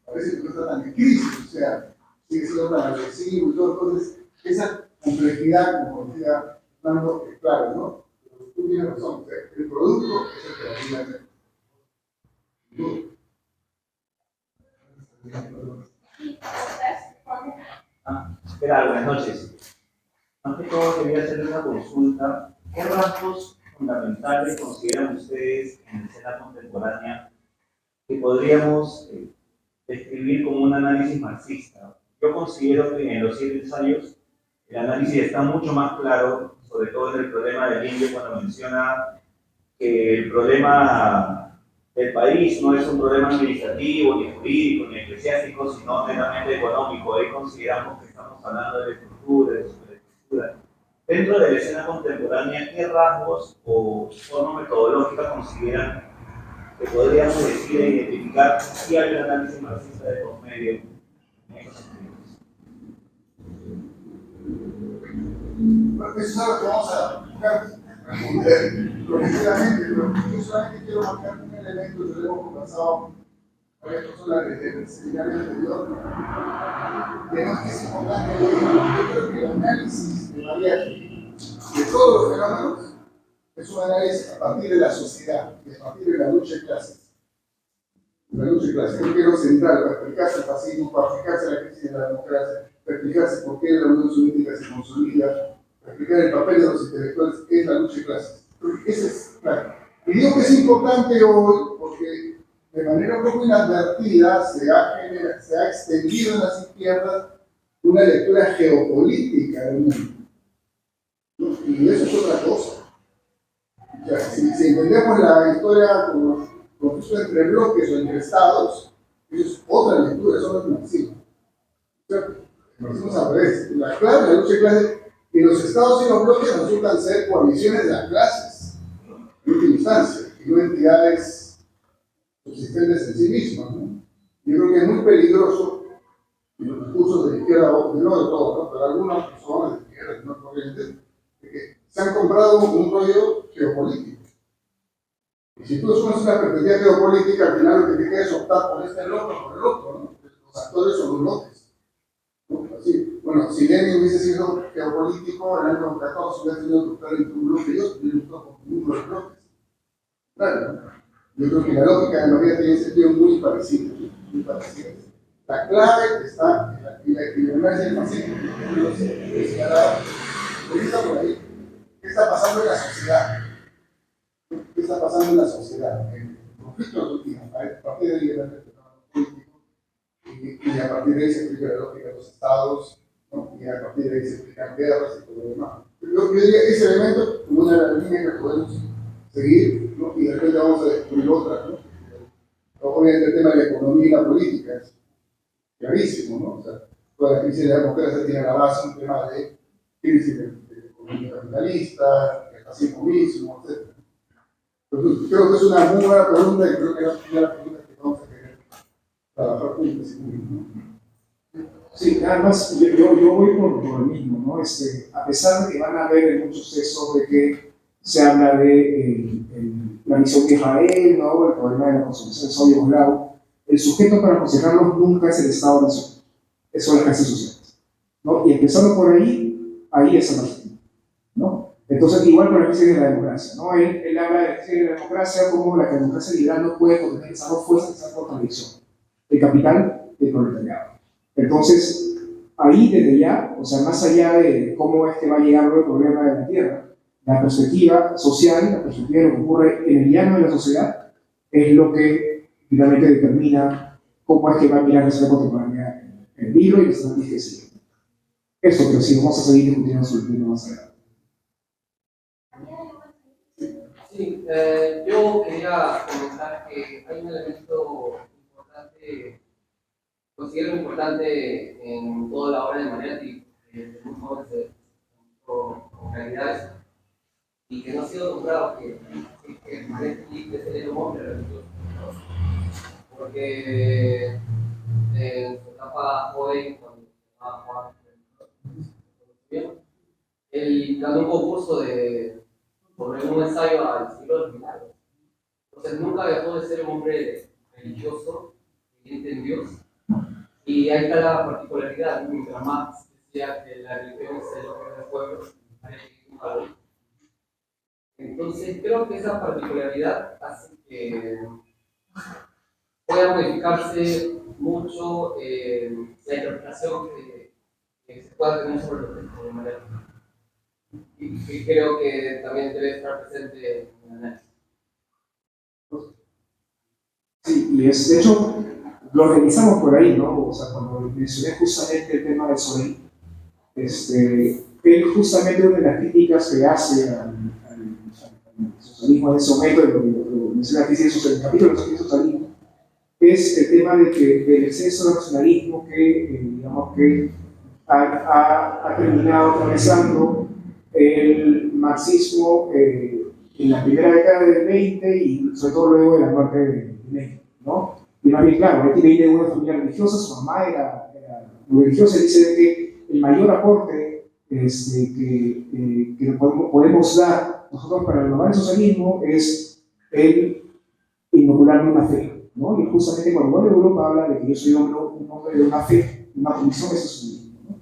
parece que no está tan en crisis, o sea, sigue siendo tan agresivo y todo. Entonces, esa complejidad, como decía Fernando, es claro, ¿no? Pero tú tienes razón, o sea, el producto es el que valida el ¿Qué tal? Buenas noches. Ante todo, quería hacerle una consulta. ¿Qué rasgos fundamentales consideran ustedes en la escena contemporánea que podríamos describir como un análisis marxista? Yo considero que en los 7 ensayos el análisis está mucho más claro, sobre todo en el problema del indio, cuando menciona que el problema del país no es un problema administrativo, ni jurídico, ni eclesiástico, sino meramente económico. Ahí consideramos que estamos hablando de estructura, de superestructura. Dentro de la escena contemporánea, ¿qué rasgos o forma metodológica consideran que podríamos decir e identificar si hay un análisis marxista de por medio en esos sentidos? Bueno, eso es algo que vamos a buscar responder progresivamente, pero yo solamente quiero marcar un elemento que lo hemos conversado varias personas desde el seminario anterior, tenemos que es importante, yo creo que el análisis de variable de todos los fenómenos es un análisis a partir de la sociedad y a partir de la lucha de clases. La lucha de clases, creo que es lo central para explicarse el fascismo, para explicarse la crisis de la democracia, para explicarse por qué la Unión Soviética se consolida, para explicar el papel de los intelectuales, es la lucha de clases. Ese es claro. Y digo que es importante hoy porque de manera un poco inadvertida se ha extendido en las izquierdas una lectura geopolítica del mundo. ¿No? Y eso es otra cosa. O sea, si entendemos la historia como conflicto entre bloques o entre estados, eso es otra lectura, eso no es marxismo. O sea, el marxismo es al revés. La clave de la lucha de clases, y los estados y los bloques resultan ser coaliciones de las clases, en última instancia, y no entidades subsistentes en sí mismas, ¿no? Yo creo que es muy peligroso en los discursos de izquierda, no de todos, ¿no? Pero algunas personas de izquierda, no corrientes, de que se han comprado un rollo geopolítico. Y si tú asumes una perspectiva geopolítica, al final lo que te queda es optar por este bloque o por el otro, ¿no? Los actores son los bloques, ¿no? Así, bueno, si Lenin hubiese sido geopolítico, en el año 14 hubiera tenido que optar entre un bloque y otro, y él optó por uno de los bloques. Claro, ¿no? Yo creo que la lógica de la vida tiene un sentido muy parecido, muy parecido. La clave está en la equivalencia del fascismo. ¿Qué está por ahí? ¿Qué está pasando en la sociedad? ¿Qué está pasando en la sociedad? En el conflicto último, a partir de ahí el político, y a partir de ahí se explica la lógica de los estados, ¿no? Y a partir de ahí se explican guerras y todo lo demás. Yo diría ese elemento como una de las líneas que podemos seguir, ¿no? Y de repente vamos a descubrir otras, ¿no? Obviamente el tema de la economía y la política es clarísimo, ¿no? O sea, toda la crisis de la democracia tiene a la base un tema de crisis de economía capitalista, del fascismo mismo, etc. Entonces, creo que es una muy buena pregunta y creo que es la primera pregunta que vamos a querer trabajar juntos. Sí, nada más, yo voy por lo mismo, ¿no? A pesar de que van a haber en muchos textos de que se habla de la misión de Israel, ¿no? El problema de la consolidación del Estado yugoslavo, el sujeto para aconsejarlos nunca es el Estado nacional, son las clases sociales, ¿no? Y empezando por ahí está el marxismo, ¿no? Entonces, igual con la crisis de la democracia, ¿no? Él habla de la crisis de la democracia como la democracia liberal no puede contener esas dos fuerzas, esa contradicción, el capital y el proletariado. Entonces, ahí desde ya, o sea, más allá de cómo es que va a llegar el problema de la tierra, la perspectiva social, la perspectiva de lo que ocurre en el llano de la sociedad, es lo que finalmente determina cómo es que va a mirar la sociedad contemporánea en el libro y los análisis que siguen. Eso, pero sí, vamos a seguir discutiendo sobre el tema más adelante. Sí, yo quería comentar que hay un elemento importante, considero importante en toda la obra de Mariátegui, de muy jóvenes de realidades, y que no ha sido nombrado, que Mariátegui es el hombre religioso, porque en su etapa joven, cuando estaba Juan, él ganó un concurso por un ensayo al siglo de los milagros. Entonces nunca dejó de ser un hombre religioso, creyente en Dios. Y ahí está la particularidad, mientras más decía que la religión es el orden del pueblo, entonces creo que esa particularidad hace que pueda modificarse mucho la interpretación que se pueda tener sobre los textos de manera. Y creo que también debe estar presente en el análisis. Sí, y de hecho, lo organizamos por ahí, ¿no? O sea, cuando mencioné justamente el tema de Sorel, él justamente una de las críticas que hace al socialismo en ese momento, lo menciona aquí en el capítulo del socialismo, es el tema de que el exceso de nacionalismo que, digamos que ha terminado atravesando el marxismo en la primera década del 20 y sobre todo luego de la muerte de Lenin, ¿no? Y más bien, claro, él viene de una familia religiosa, su mamá era muy religiosa, y dice que el mayor aporte que podemos dar nosotros para renovar el socialismo es el inocularle una fe, ¿no? Y justamente cuando habla de Europa habla de que yo soy un hombre de una fe, una convicción, eso es un libro, ¿no?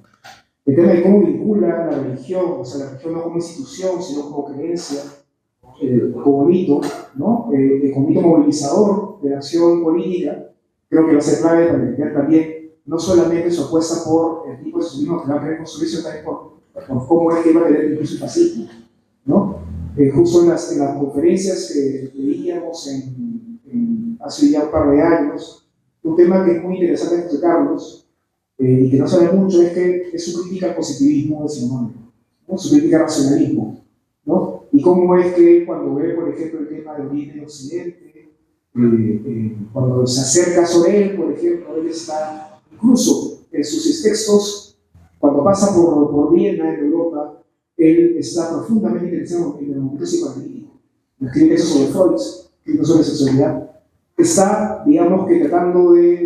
El tema de cómo vincula la religión, o sea, la religión no como institución, sino como creencia, como mito, ¿no? Como mito movilizador de la acción política, creo que va a ser clave para entender también no solamente su apuesta por el tipo de socialismo que va a querer construir, sino también por cómo es que va a querer incluso el fascismo, ¿no? Justo en las conferencias que veíamos hace ya un par de años, un tema que es muy interesante de José Carlos, y que no se ve mucho, es que es su crítica al positivismo decimonónico, ¿no? Su crítica al racionalismo, ¿no? Y cómo es que cuando ve, por ejemplo, el tema de Oriente y Occidente, cuando se acerca sobre él, por ejemplo, él está, incluso en sus textos, cuando pasa por Viena, en Europa, él está profundamente interesado en el movimiento psicoanalítico. Escribe textos sobre Freud, escribe sobre sexualidad. Está, digamos que tratando de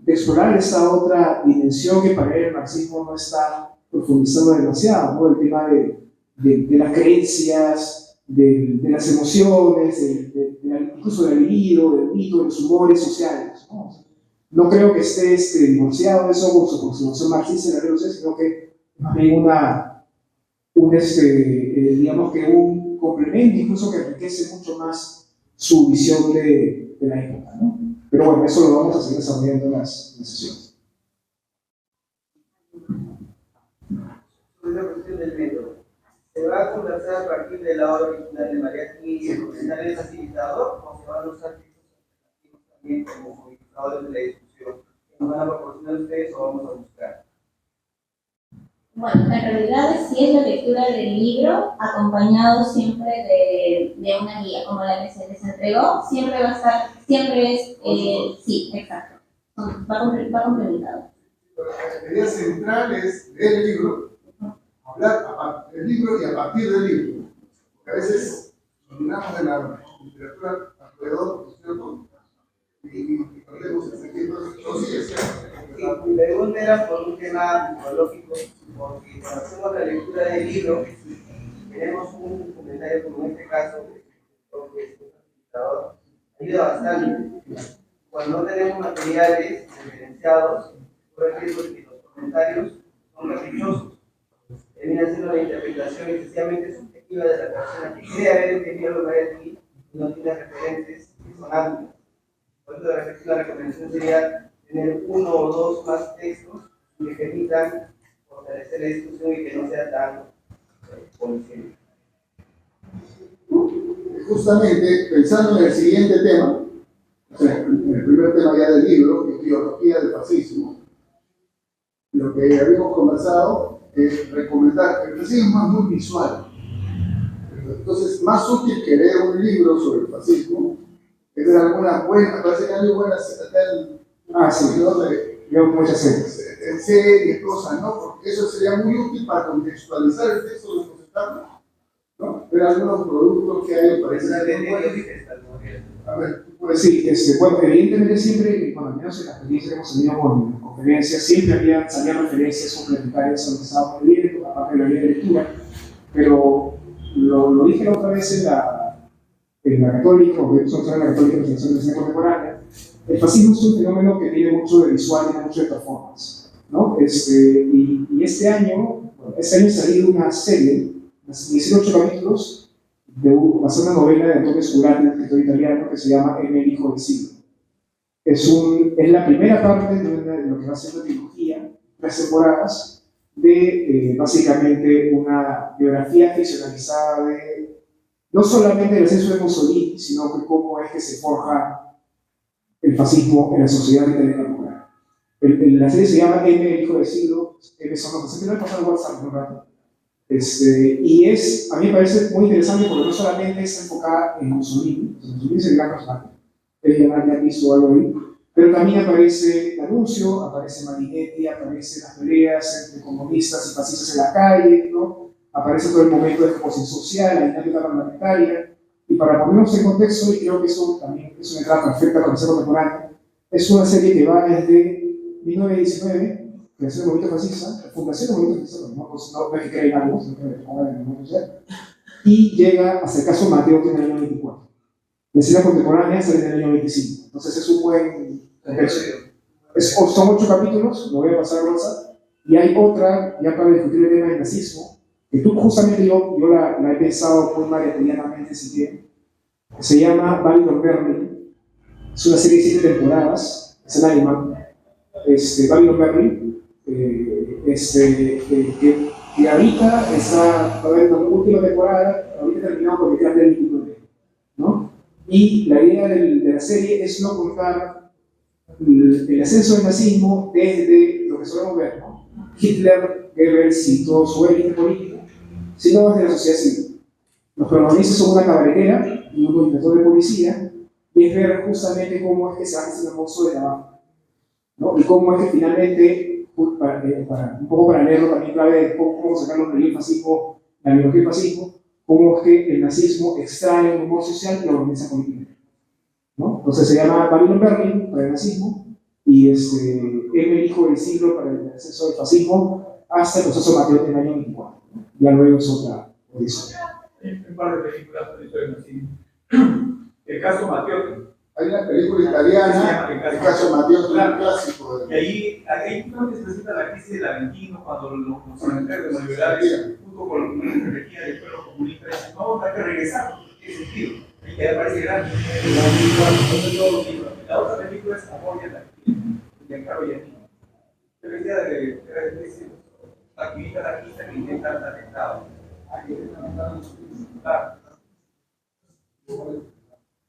explorar esta otra dimensión que para él el marxismo no está profundizando demasiado, ¿no? El tema de las creencias, de las emociones, incluso del libido, del mito, de los humores sociales, ¿no? No creo que esté divorciado de eso con su concepción marxista de la revolución, sino que más bien digamos que un complemento, incluso que enriquece mucho más su visión de la época, ¿no? Pero bueno, eso lo vamos a seguir desarrollando en las sesiones. Sobre la cuestión del método, ¿se va a conversar a partir de la obra original de Mariátegui y el comentario facilitador, o se van a usar textos alternativos también como modificadores de la discusión? ¿Nos van a proporcionar ustedes o vamos a buscar? Bueno, en realidad sí es la lectura del libro, acompañado siempre de una guía, como la que se les entregó, siempre va a estar, siempre es, sí, exacto, va complementado. La idea central es leer el libro, hablar del libro y a partir del libro. Porque a veces terminamos de la literatura alrededor, ¿no es cierto? Y perdemos el sentido. Entonces, Sí, mi pregunta era por un tema psicológico, porque cuando hacemos la lectura del libro, tenemos un comentario como en este caso, que es un facilitador, ayuda bastante. Cuando no tenemos materiales referenciados, por ejemplo, que los comentarios son caprichosos, termina siendo la interpretación excesivamente subjetiva de la persona que cree haber entendido lo que hay aquí y no tiene referentes que son amplios. Por eso la recomendación sería tener uno o dos más textos que permitan fortalecer la discusión y que no sea tan policial. justamente pensando en el siguiente tema, o sea, en el primer tema ya del libro, que es Ideología del Fascismo, lo que habíamos conversado es recomendar que el fascismo es muy visual. Entonces, más útil que leer un libro sobre el fascismo es ver algunas buenas, parece que hay buenas Veo muchas series. en series, cosas, ¿no? Porque eso sería muy útil para contextualizar el texto de José Carlos, ¿no? Ver algunos productos que hay, parece que a ver, Pues sí, bueno, evidentemente siempre, bueno, al menos en la experiencia que hemos tenido con conferencias, siempre salían referencias complementarias a lo que estábamos leyendo, aparte de la ley de lectura, pero lo dije la otra vez en la Católica, o que nosotros en la Católica, en la Universidad Contemporánea, el fascismo es un fenómeno que tiene mucho de visual, tiene mucho de performance, ¿no? Y este año ha salido una serie, 18 capítulos, va a ser una novela de Antonio Sculati, un escritor italiano, que se llama M, el hijo del siglo. Es la primera parte de lo que va a ser una trilogía, 3 temporadas, de básicamente una biografía ficcionalizada no solamente del ascenso de Mussolini, sino de cómo es que se forja el fascismo en la sociedad italiana. La serie se llama M, el hijo del siglo. M son los que se me pasado en WhatsApp un rato. Y a mí me parece muy interesante porque no solamente está enfocada en Mussolini, Mussolini es el gran personaje, ya visto algo ahí, pero también aparece D'Annunzio, aparece Marinetti, aparecen las peleas entre comunistas y fascistas en la calle, ¿no? Aparece todo el momento de exposición social, la dinámica parlamentaria, y para ponernos en contexto, y creo que eso también es una entrada perfecta para el ser contemporáneo, es una serie que va desde 1919, creación del movimiento fascista, fundación del movimiento fascista, no es que creen algo, sino que le pongan en el movimiento social, y llega hasta el caso Mateo, que en el año 24. La escena contemporánea sale en el año 25. Entonces es un buen contexto. Son 8 capítulos, lo voy a pasar a Rosa. Y hay otra, ya para discutir el tema del nazismo, que tú justamente yo la he pensado muy maratonianamente ese tiempo, que se llama Babylon Berlin. Es una serie de 7 temporadas, es en alemán. Babylon Berlin, que ahorita va a haber una última temporada, ahorita terminado porque queda del 29, ¿no? Y la idea de la serie es no contar el ascenso del nazismo desde lo que solemos ver, ¿no? Hitler, Goebbels y todo su élite política, sino desde la sociedad civil. Los protagonistas son una cabaretera y un inspector de policía, y es ver justamente cómo es que se hace ese monstruo de trabajo, ¿no? Y cómo es que finalmente, un poco para leerlo también clave de cómo sacar los del fascismo, la biología del fascismo, cómo es que el nazismo extrae el humor social y lo organiza políticamente, ¿no? Entonces se llama Babylon Berlin para el nazismo, y es el hijo del siglo para el ascenso del fascismo hasta el proceso Mateo del año 24. Ya luego es otra odisea. Un par de películas de historia del nazismo. El caso Mateo. Hay una película italiana, el caso Mateo, es un clásico. Y ahí creo que se presenta la crisis del Aventino, cuando los parlamentarios neoliberales, junto con la energía del pueblo comunista, dicen, no, hay que regresar, tiene sentido. Y que parece grande. La otra película es Amor y Anarquía, de Giancarlo Giannini. La idea de activista anarquista que intenta el atentado.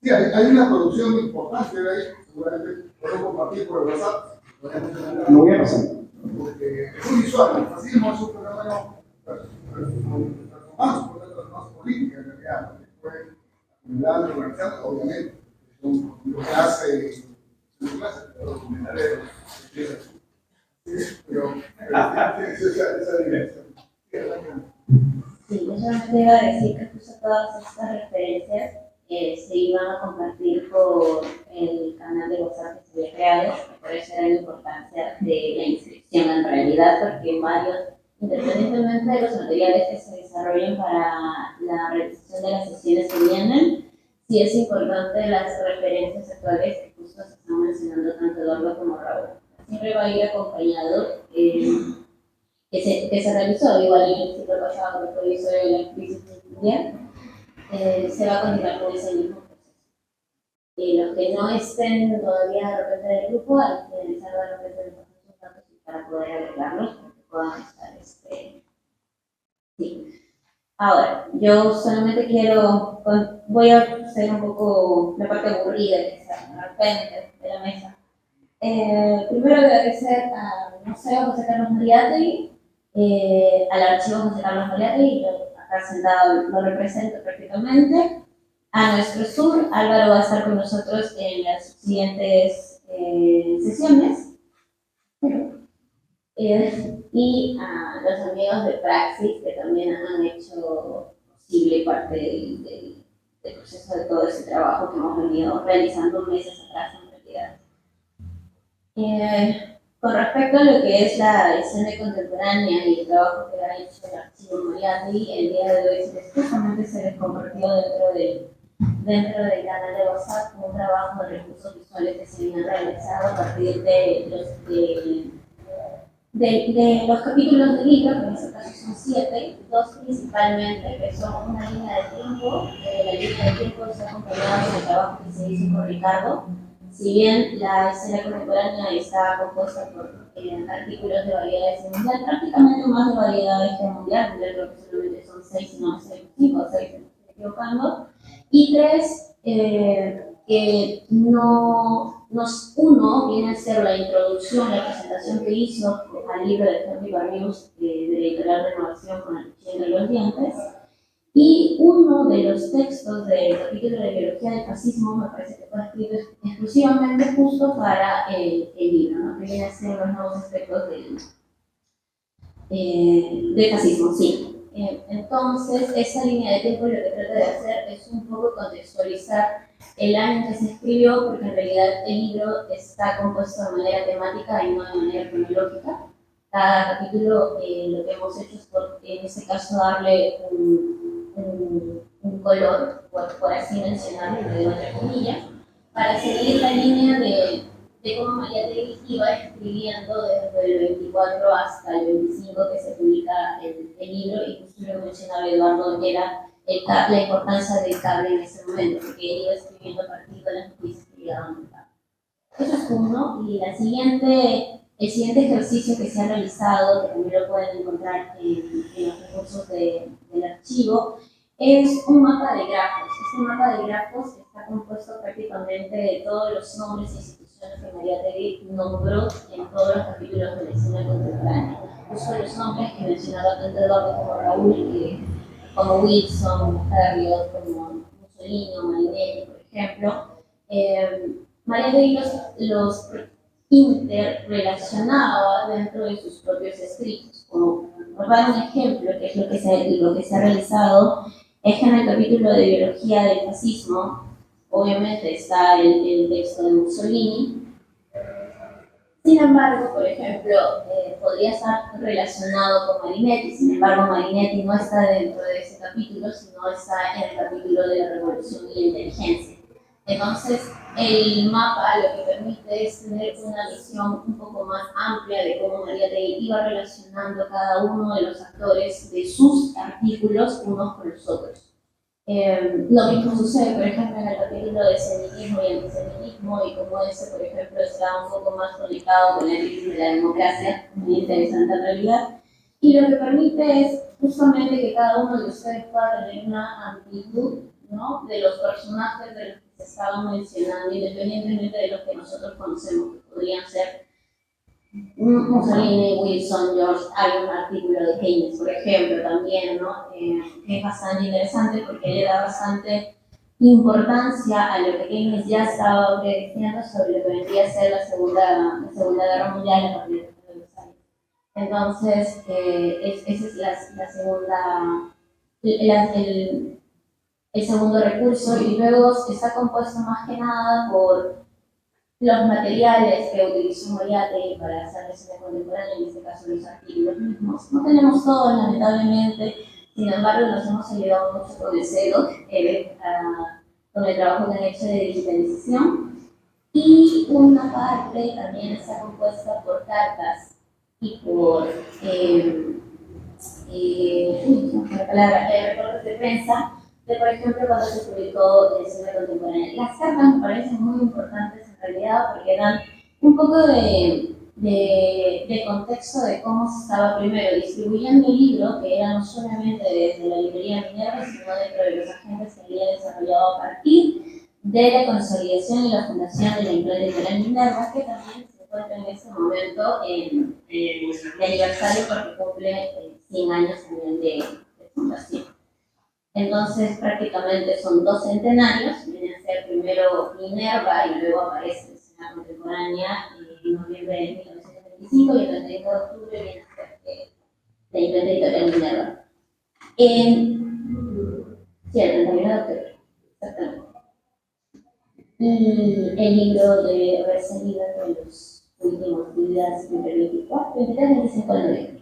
Sí, hay una producción importante de ahí, seguramente puedo compartir por el WhatsApp. Lo voy a pasar. Porque es muy visual, el fascismo es un fenómeno más política en realidad, porque fue acumulando, organizando, obviamente, lo que hace documentales, pero esa dirección. Sí, yo solamente iba a decir que justo todas estas referencias se iban a compartir por el canal de WhatsApp que se había creado, por eso era la importancia de la inscripción en realidad, porque varios, independientemente de los materiales que se desarrollen para la realización de las sesiones que vienen, sí es importante las referencias actuales que justo se están mencionando tanto Eduardo como Raúl. Siempre va a ir acompañado que se realizó, igual en el ciclo pasado que fue sobre la crisis mundial, se va a continuar con ese mismo proceso. Los que no estén todavía de repente del grupo, hay que realizar de repente sus datos para poder agregarlos, para que puedan estar. Sí. Ahora, yo solamente voy a hacer un poco la parte aburrida, quizás, de repente, de la mesa. Primero agradecer al Museo José Carlos Mariátegui, al Archivo José Carlos Mariátegui, yo acá sentado lo represento perfectamente. A nuestro sur, Álvaro va a estar con nosotros en las siguientes sesiones. Y a los amigos de Praxis, que también han hecho posible parte del proceso de todo ese trabajo que hemos venido realizando meses atrás en realidad. Con respecto a lo que es la escena contemporánea y el trabajo que ha hecho el Archivo Mariátegui, el día de hoy justamente se les compartió dentro del canal de WhatsApp un trabajo de recursos visuales que se habían realizado a partir de los capítulos del libro, que en este caso son 7, 2 principalmente, que son una línea de tiempo. La línea de tiempo se ha acompañado del trabajo que se hizo con Ricardo. Si bien la escena contemporánea está compuesta por artículos de variedades en mundial, prácticamente más de variedades que mundial creo que solamente son 6, no sé, 5 o 6, me estoy equivocando, y 3 que uno viene a ser la introducción, la presentación que hizo al libro de Henry Barrios de la editorial Renovación con el cuchillo de los dientes, y uno de los textos del capítulo de Biología del Fascismo me parece que fue escrito exclusivamente justo para el libro, ¿no? Que viene a ser los nuevos aspectos del fascismo, sí. Entonces, esa línea de tiempo lo que trata de hacer es un poco contextualizar el año en que se escribió, porque en realidad el libro está compuesto de manera temática y no de manera cronológica. Cada capítulo lo que hemos hecho es, en este caso, darle un color, por así mencionarlo, lo digo entre comillas, para seguir la línea de cómo Mariátegui iba escribiendo desde el 24 hasta el 25 que se publica el libro, y justo lo mencionaba Eduardo, que era la importancia del cable en ese momento, porque él iba escribiendo a partir de las noticias que llegaban del cable. Eso es uno, y el siguiente ejercicio que se ha realizado, que también lo pueden encontrar en los recursos del archivo, es un mapa de grafos. Este mapa de grafos está compuesto prácticamente de todos los nombres e instituciones que Mariátegui nombró en todos los capítulos de la escena contemporánea. Justo los nombres que mencionaba tanto Eduardo como Raúl, como Wilson, Herriot, como Mussolini o Marinetti, por ejemplo. Mariátegui los interrelacionaba dentro de sus propios escritos. Como por dar un ejemplo, que es lo que se ha realizado, es que en el capítulo de biología del fascismo, obviamente está el texto de Mussolini. Sin embargo, por ejemplo, podría estar relacionado con Marinetti. Sin embargo, Marinetti no está dentro de ese capítulo, sino está en el capítulo de la revolución y la inteligencia. Entonces, el mapa lo que permite es tener una visión un poco más amplia de cómo Mariátegui iba relacionando cada uno de los actores de sus artículos unos con los otros. Lo mismo sucede, por ejemplo, en el capítulo de semitismo y antisemitismo, y como ese, por ejemplo, está un poco más conectado con la crisis de la democracia, muy interesante en realidad, y lo que permite es justamente que cada uno de ustedes pueda tener una amplitud, ¿no?, de los personajes de los que se estaban mencionando, independientemente de los que nosotros conocemos, que podrían ser Mussolini, Wilson, George. Hay un artículo de Keynes, por ejemplo, también, ¿no?, que es bastante interesante porque le da bastante importancia a lo que Keynes ya estaba prediciendo sobre lo que vendría a ser la Segunda Guerra Mundial a partir de los años. Entonces, esa es la segunda, el segundo recurso, y luego está compuesto más que nada por los materiales que utilizó Mariátegui para hacer la escena contemporánea, en este caso los artículos mismos. No tenemos todos, lamentablemente, sin embargo nos hemos ayudado mucho con el CEDOC, con el trabajo que han hecho de digitalización, y una parte también está compuesta por cartas y por reportes de prensa, de, por ejemplo, cuando se publicó la escena contemporánea. Las cartas me parecen muy importantes en realidad porque dan un poco de contexto de cómo se estaba primero distribuyendo el libro, que era no solamente desde la librería Minerva, sino dentro de los agentes que había desarrollado a partir de la consolidación y la fundación de la Editorial Minerva, que también se encuentra en este momento en el aniversario porque cumple 100 años también de fundación. Entonces, prácticamente son 2 centenarios, viene a ser primero Minerva y luego aparece la escena contemporánea en noviembre de 1925, y el 31 de octubre viene a ser la imprenta editorial Minerva. Sí, el 31 de octubre, exactamente. Y el libro debe haber salido en los últimos días, entre 24, 23, 25 de noviembre.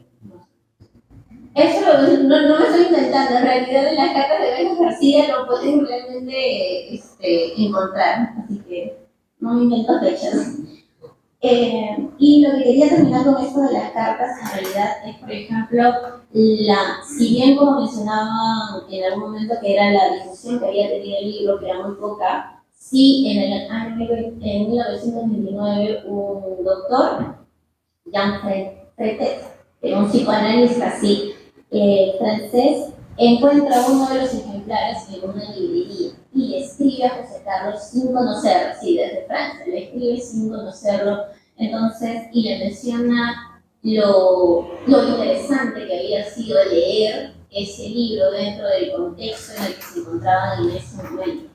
Eso no me estoy inventando, en realidad en las cartas de Belos García lo pueden realmente encontrar, así que no me invento fechas. Y lo que quería terminar con esto de las cartas en realidad es, por ejemplo, si bien como mencionaba en algún momento que era la difusión que había tenido el libro, que era muy poca, sí en el año 1929 un doctor, Jean Fretet, que era un psicoanalista así, francés, encuentra uno de los ejemplares en una librería y le escribe a José Carlos sin conocerlo, sí, desde Francia, le escribe sin conocerlo, entonces, y le menciona lo interesante que había sido leer ese libro dentro del contexto en el que se encontraban en ese momento.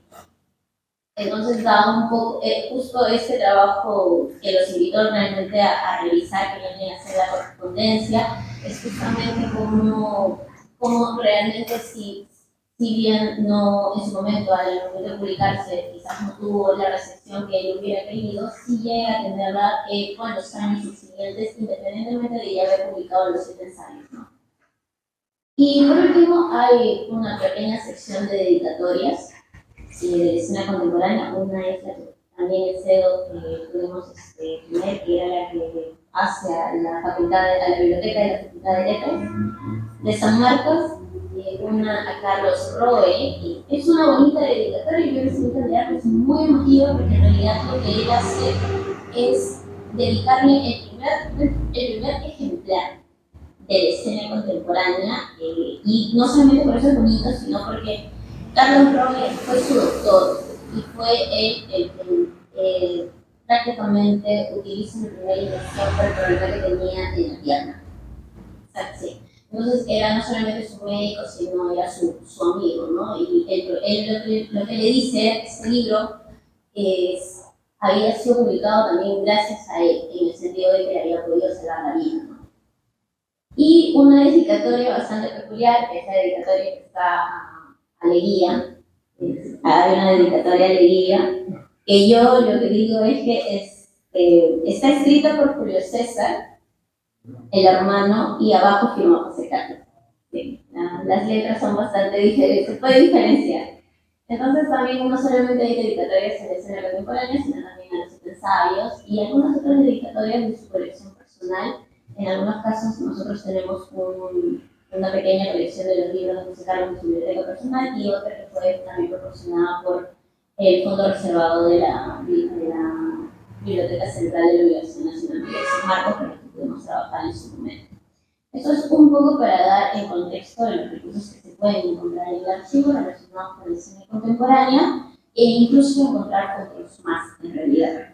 Entonces da un poco, justo este trabajo que los invito realmente a revisar, que viene a hacer la correspondencia, es justamente cómo realmente si bien no en su momento, al momento de publicarse, quizás no tuvo la recepción que él hubiera querido, sí llega a tenerla con los años subsiguientes, independientemente de ya haber publicado los 7 ensayos, ¿no? Y por último hay una pequeña sección de dedicatorias. de escena contemporánea. Una es también el CEDO que pudimos tener, que era la que hace a la biblioteca de la Facultad de Letras de San Marcos, una a Carlos Roe, y es una bonita dedicatoria. Yo creo que es candidato, es muy emotiva porque en realidad lo que él hace es dedicarle el primer ejemplar de la escena contemporánea, y no solamente por eso es bonito, sino porque Carlos Roe fue su doctor y fue él el que prácticamente utiliza la primera inyección para el problema que tenía en la pierna. O sea, sí. Entonces era no solamente su médico, sino era su amigo, ¿no? Y él lo que le dice era que este libro había sido publicado también gracias a él, en el sentido de que le había podido salvar la vida, ¿no? Y una dedicatoria bastante peculiar, que es la dedicatoria que está a Leguía. Hay una dedicatoria a Leguía, que yo lo que digo es que está escrita por Julio César, el hermano, y abajo firmó José Carlos. Sí, las letras son bastante diferentes, se puede diferenciar. Entonces también no solamente hay dedicatorias en la escena contemporánea, sino también a los ensayos y algunas otras dedicatorias de su colección personal. En algunos casos nosotros tenemos una pequeña colección de los libros de José Carlos en su biblioteca personal, y otra que fue también proporcionada por el Fondo Reservado de la Biblioteca Central de la Universidad Nacional de San Marcos, con los que pudimos trabajar en su momento. Esto es un poco para dar el contexto de los recursos que se pueden encontrar en el archivo relacionados con la escena contemporánea, e incluso encontrar otros más en realidad.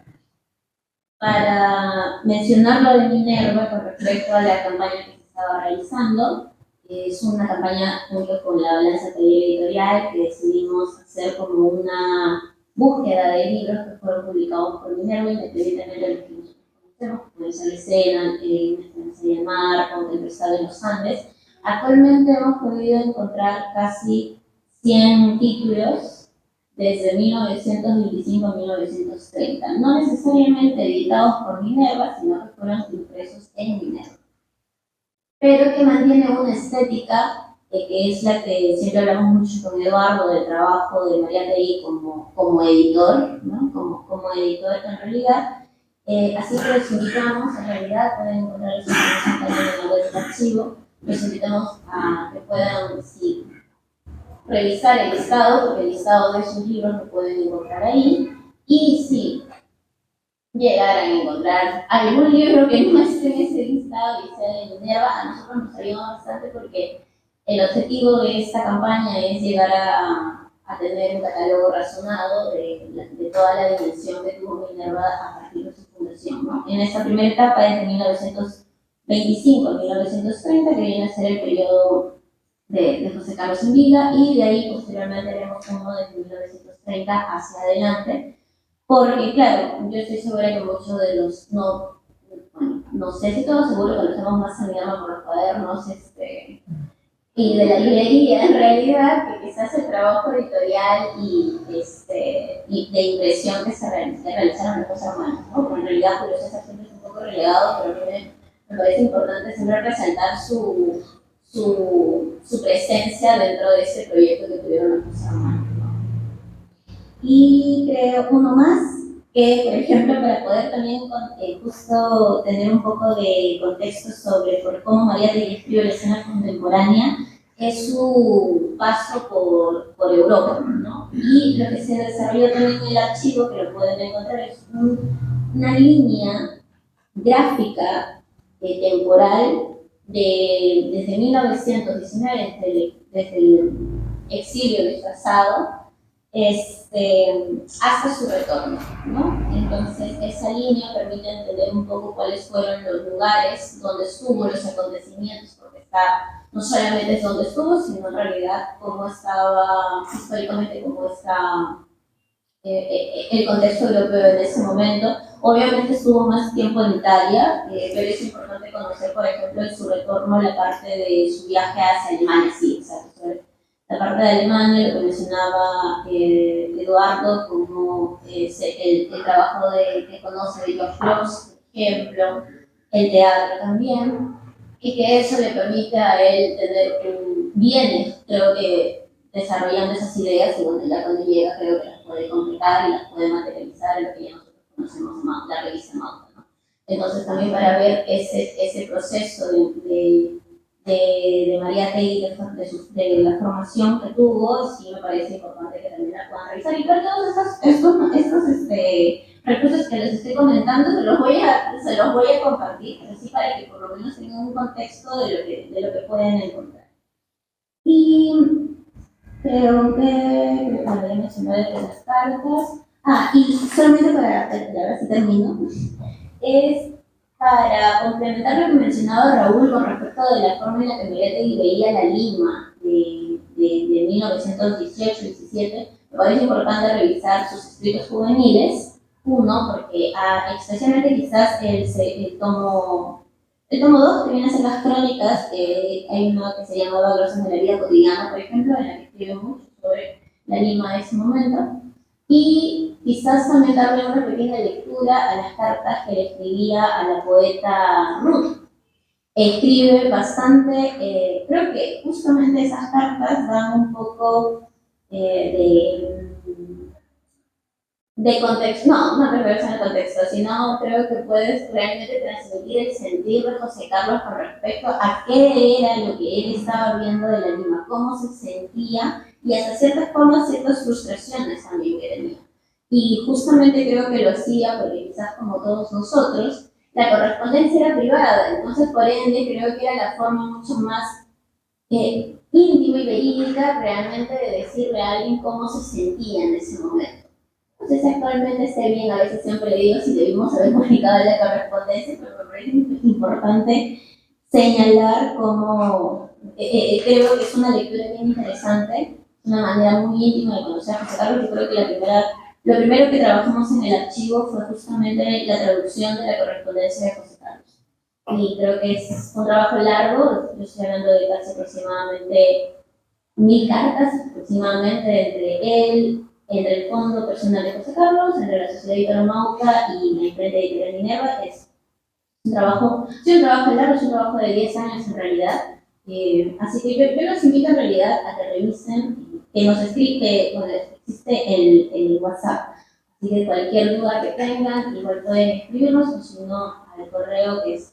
Para mencionar lo de Minerva con respecto a la campaña que se estaba realizando, es una campaña junto con la Balanza Taller Editorial que decidimos hacer como una búsqueda de libros que fueron publicados por Minerva, independientemente de los que nosotros conocemos, como es la escena, Esperanza de Mar, o El Pescado de los Andes. Actualmente hemos podido encontrar casi 100 títulos desde 1925 a 1930, no necesariamente editados por Minerva, sino que fueron impresos en Minerva, pero que mantiene una estética que es la que siempre hablamos mucho con Eduardo, del trabajo de Mariátegui como editor, ¿no? como editor en realidad. Así que los invitamos, en realidad pueden encontrar esa información también en la web del archivo. Los invitamos a que puedan revisar el listado, porque el listado de sus libros lo pueden encontrar ahí. Y si llegaran a encontrar algún libro que no esté en ese listado y sea de Minerva, a nosotros nos ayuda bastante, porque el objetivo de esta campaña es llegar a tener un catálogo razonado de toda la dimensión que tuvo Minerva a partir de su fundación, ¿no? En esta primera etapa, desde 1925 a 1930, que viene a ser el periodo de José Carlos en vida, y de ahí posteriormente haremos uno desde 1930 hacia adelante, porque claro, yo estoy segura que muchos de los, no sé si todos seguro conocemos más a Minerva por los cuadernos, y de la librería, en realidad, que quizás el trabajo editorial y de impresión que se realizaron las cosas manos, ¿no? Porque en realidad Julio César siempre es un poco relegado, pero me parece importante siempre resaltar su presencia dentro de ese proyecto que tuvieron las cosas manos, ¿no? Y creo uno más, que por ejemplo, para poder también justo tener un poco de contexto sobre por cómo Mariátegui escribe la escena contemporánea, es su paso por Europa, ¿no? Y lo que se desarrolló también en el archivo, que lo pueden encontrar, es una línea gráfica temporal desde 1919, desde el exilio disfrazado, hasta su retorno, ¿no? Entonces, esa línea permite entender un poco cuáles fueron los lugares donde estuvo, los acontecimientos, porque no solamente es donde estuvo, sino en realidad cómo estaba, históricamente, cómo está el contexto europeo en ese momento. Obviamente estuvo más tiempo en Italia, pero es importante conocer, por ejemplo, en su retorno, la parte de su viaje hacia Alemania, sí, exacto. La parte de Alemania, lo que mencionaba Eduardo, como el trabajo que conoce de George Grosz, por ejemplo, el teatro también, y que eso le permite a él creo que desarrollando esas ideas y bueno, ya cuando llega creo que las puede completar y las puede materializar en lo que ya nosotros conocemos como la revista Mauta, ¿no? Entonces también para ver ese proceso de María Tegui, de la formación que tuvo, sí me parece importante que también la puedan revisar. Y para todos estos recursos que les estoy comentando, se los voy a compartir, así para que por lo menos tengan un contexto de lo que pueden encontrar. Y creo que ya mencioné de las cartas. Y solamente para, ya si termino, es para complementar lo que mencionaba Raúl con respecto de la forma en la que Mariátegui veía la Lima de 1918-17, me parece importante revisar sus escritos juveniles. Uno, porque especialmente quizás el tomo 2, que viene a ser las crónicas, hay una que se llamaba Glosas de la vida cotidiana, por ejemplo, en la que escribe mucho sobre la Lima de ese momento. Y quizás también darle una pequeña lectura a las cartas que le escribía a la poeta Ruth. Escribe bastante, creo que justamente esas cartas dan un poco de contexto, no reversa el contexto, sino creo que puedes realmente transmitir el sentir de José Carlos con respecto a qué era lo que él estaba viendo de la Lima, cómo se sentía y hasta ciertas formas, ciertas frustraciones también que tenía. Y justamente creo que lo hacía porque quizás como todos nosotros, la correspondencia era privada, entonces por ende creo que era la forma mucho más íntima y verídica realmente de decirle a alguien cómo se sentía en ese momento. Entonces actualmente esté bien, a veces siempre digo si debimos haber publicado la correspondencia, pero me parece importante señalar cómo creo que es una lectura bien interesante, una manera muy íntima de conocer a José Carlos. Yo creo que lo primero que trabajamos en el archivo fue justamente la traducción de la correspondencia de José Carlos. Y creo que es un trabajo largo, yo estoy hablando de casi aproximadamente 1000 cartas, aproximadamente entre el Fondo Personal de José Carlos, entre la Sociedad Editora Mauta y la Imprenta Editorial Minerva. Es un trabajo largo, es un trabajo de 10 años en realidad. Así que yo los invito en realidad a que revisen, que nos existe el WhatsApp. Así que cualquier duda que tengan, igual pueden escribirnos, o si no, al correo que es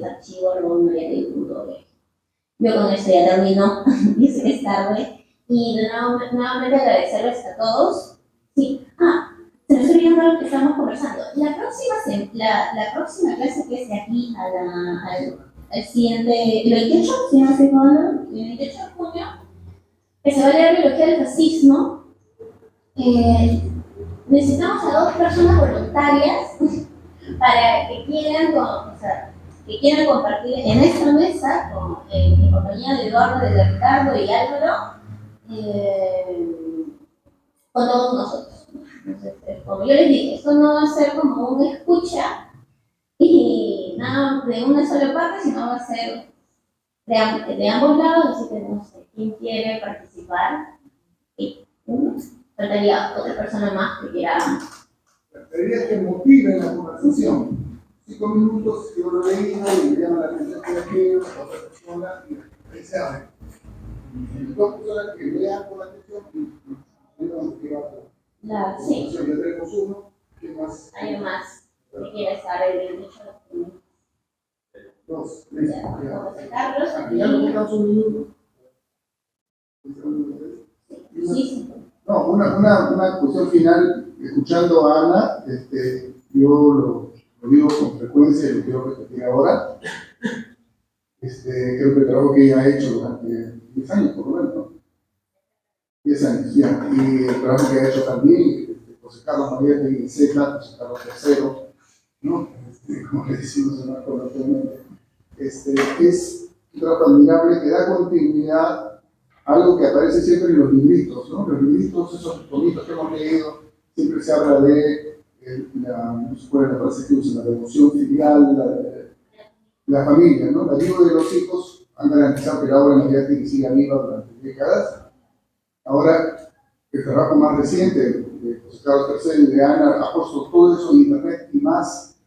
archivo@mariategui.org. Yo con esto ya termino, y sé que es tarde. Y de nuevo, nuevamente agradecerles a todos. Sí, se me está olvidando lo que estamos conversando. La próxima clase que es de aquí al siguiente, el 28, si no estoy mal, el 28 de junio, que se va a leer Biología del Fascismo. Necesitamos a 2 personas voluntarias para que quieran compartir en esta mesa, en compañía de Eduardo, de Ricardo y Álvaro, con todos nosotros. Entonces, como yo les dije, esto no va a ser como una escucha y nada de una sola parte, sino va a ser de ambos lados, así que no sé quién quiere participar. Faltaría otra persona más que quiera. La idea es que motiven la conversación. 5 minutos, yo lo he leído y me llama la atención que aquello, la otra persona, y ahí se abre. Y 2 personas que lean con atención y ayudan a motivar. Sí. Ya tenemos uno. ¿Qué más? Hay más que quiera estar el 28 de junio. 2. Listo. José Carlos. Ya nos quedamos un minuto. Sí. No, una cuestión final, escuchando a Ana, yo lo digo con frecuencia y lo quiero repetir ahora. Creo que el trabajo que ella ha hecho durante 10 años, por lo menos, ¿no? 10 años, ya. Y el trabajo que ha hecho también José Carlos Mariátegui y Secla, José Carlos III, ¿no? Como le decimos en la coloquialmente. Es un trabajo admirable que da continuidad a algo que aparece siempre en los libritos, ¿no? Los libritos, esos bonitos que hemos leído, siempre se habla de no se puede la frase que usa, la devoción filial, la familia, ¿no? La vida de los hijos han garantizado que la obra de Mariátegui siga viva durante décadas. Ahora, el trabajo más reciente de José Carlos III y de Ana ha puesto todo eso en internet y más.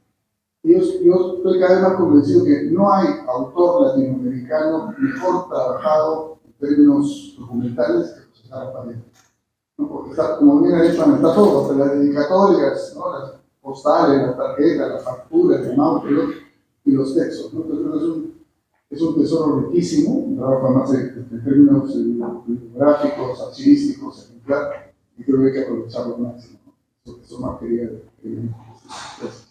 Yo estoy cada vez más convencido que no hay autor latinoamericano mejor trabajado en términos documentales que José Carlos Pariente. ¿No? Porque está, como bien ha dicho, está todo, hasta las dedicatorias, ¿no? Las postales, las tarjetas, las facturas, el mouse y los textos, ¿no? Entonces es un tesoro riquísimo, un trabajo además en términos bibliográficos, archivísticos, ejemplar, y creo que hay que aprovecharlo al máximo, ¿no? Eso es más quería. Gracias.